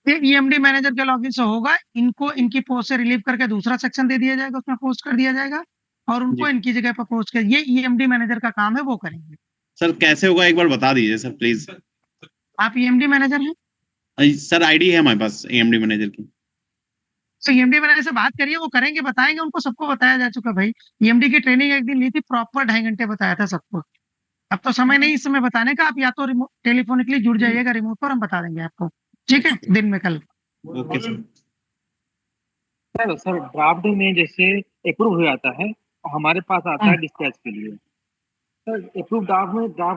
Speaker 1: ये ईएमडी मैनेजर के लॉगिन से होगा। इनको इनकी पोस्ट से रिलीव करके दूसरा सेक्शन दे दिया जाएगा, उसमें पोस्ट कर दिया जाएगा और उनको
Speaker 8: जी
Speaker 1: इनकी जगह पर पोस्ट कर, ये ईएमडी मैनेजर का काम है, वो करेंगे।
Speaker 8: सर कैसे होगा एक बार बता दीजिए सर प्लीज।
Speaker 1: आप ईएमडी मैनेजर हैं?
Speaker 8: सर आईडी है हमारे पास एएमडी मैनेजर की।
Speaker 1: तो ईएमडी मैनेजर से बात करिए, वो करेंगे, बताएंगे। उनको सबको बताया जा चुका भाई। ईएमडी की ट्रेनिंग एक दिन ली थी, प्रॉपर 2.5 घंटे बताया था सबको। अब तो समय नहीं इस समय बताने का, आप या तो रिमोट टेलीफोनिकली जुड़ जाइएगा रिमोट पर, हम बता देंगे आपको, ठीक है, दिन में कल।
Speaker 8: Okay sir.
Speaker 6: सर ड्राफ्ट में जैसे अप्रूव हो जाता है और हमारे पास आता है डिस्पैच के लिए। सर अप्रूव ड्राफ्ट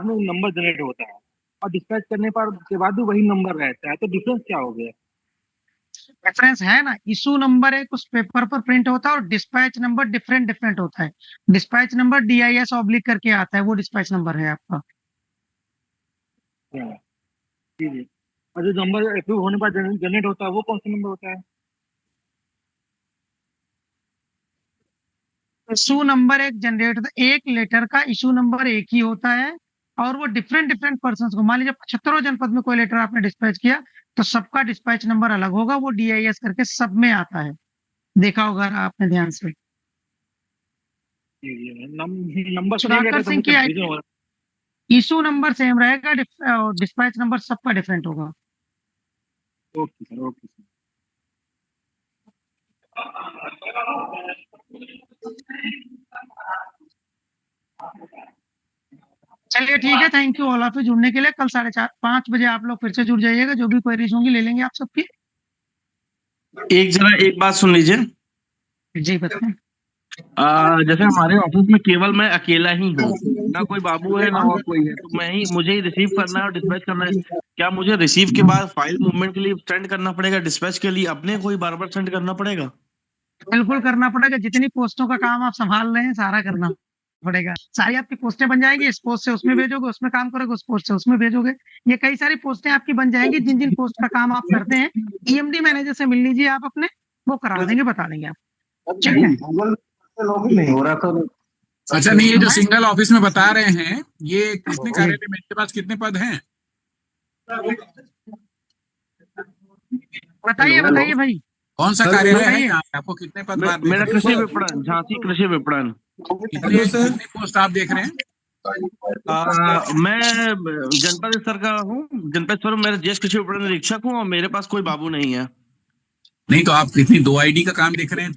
Speaker 6: में नंबर जनरेट होता है और डिस्पैच करने पर के बाद भी वही नंबर रहता है, तो डिफरेंस क्या हो गया?
Speaker 1: रेफरेंस है ना, इशू नंबर एक उस पेपर पर प्रिंट होता है और डिस्पैच नंबर डिफरेंट डिफरेंट होता है। डिस्पैच नंबर DIS ऑब्लिक करके आता है, वो डिस्पैच नंबर है आपका।
Speaker 6: हाँ, जी जी। और जो नंबर अप्रूव होने पर जनरेट होता है वो कौन सा नंबर होता है?
Speaker 1: इशू नंबर एक जनरेट होता है, एक लेटर का इशू नंबर एक ही होता है और वो डिफरेंट डिफरेंट पर्सन को, मान लीजिए 75 जनपद में कोई लेटर आपने डिस्पैच किया तो सबका डिस्पैच नंबर अलग होगा, वो DIS करके सब में आता है। देखा होगा आपने ध्यान से।
Speaker 6: जी जी, नंबर सेम
Speaker 1: सुधाकर
Speaker 6: रहता है तो
Speaker 1: सिंह
Speaker 6: मुझे
Speaker 1: की
Speaker 6: कंफ्यूजन हो रहा
Speaker 1: इशू नंबर सेम रहेगा, डिस्पैच नंबर सबका डिफरेंट होगा।
Speaker 6: है। Okay sir, okay sir.
Speaker 1: चलिए ठीक है, thank you all of you जुड़ने के लिए। कल 4:30 5 बजे आप लोग फिर से जुड़ जाइएगा, जो भी क्वेरीज होंगी ले लेंगे आप सबकी।
Speaker 10: एक बात सुन लीजिए।
Speaker 1: जी बताएं।
Speaker 10: जैसे हमारे ऑफिस में केवल मैं अकेला ही हूँ, ना कोई बाबू है ना और कोई है, तो मुझे ही रिसीव करना है और डिस्पैच करना है। क्या मुझे रिसीव के बाद फाइल मूवमेंट के लिए सेंड करना पड़ेगा, डिस्पैच के लिए अपने को ही बार बार सेंड करना पड़ेगा?
Speaker 1: बिल्कुल करना पड़ेगा, जितनी पोस्टों का काम आप संभाल रहे हैं सारा करना पड़ेगा। सारी आपकी पोस्टें बन जाएंगी, इस पोस्ट से उसमें भेजोगे, उसमें काम करोगे, उस पोस्ट से उसमें भेजोगे। ये कई सारी पोस्टें आपकी बन जाएंगी, जिन जिन पोस्ट का काम आप करते हैं ईएमडी मैनेजर से मिल लीजिए आप अपने, वो करा देंगे, बता देंगे आप। ठीक है।
Speaker 8: नहीं हो रहा था।
Speaker 2: अच्छा, नहीं ये जो सिंगल ऑफिस में बता रहे हैं, ये कितने कार्यालय में इनके पास कितने पद हैं?
Speaker 1: बताइए बताइए भाई,
Speaker 2: कौन सा कार्यालय है
Speaker 1: बताइए।
Speaker 2: यहाँ पे? आपको कितने पद बाहर दिख
Speaker 10: मेरा
Speaker 2: रहे
Speaker 10: कृषि
Speaker 2: हैं?
Speaker 10: विपणन, झांसी कृषि विपणन।
Speaker 2: कितनी पोस्ट आप देख रहे हैं?
Speaker 10: मैं जनपद स्तर का हूँ, जनपद स्तर में मेरा ज्येष्ठ कृषि विपणन निरीक्षक हूँ और मेरे पास कोई बाबू नहीं है।
Speaker 2: नहीं तो आप कितनी 2 आईडी का काम देख रहे हैं?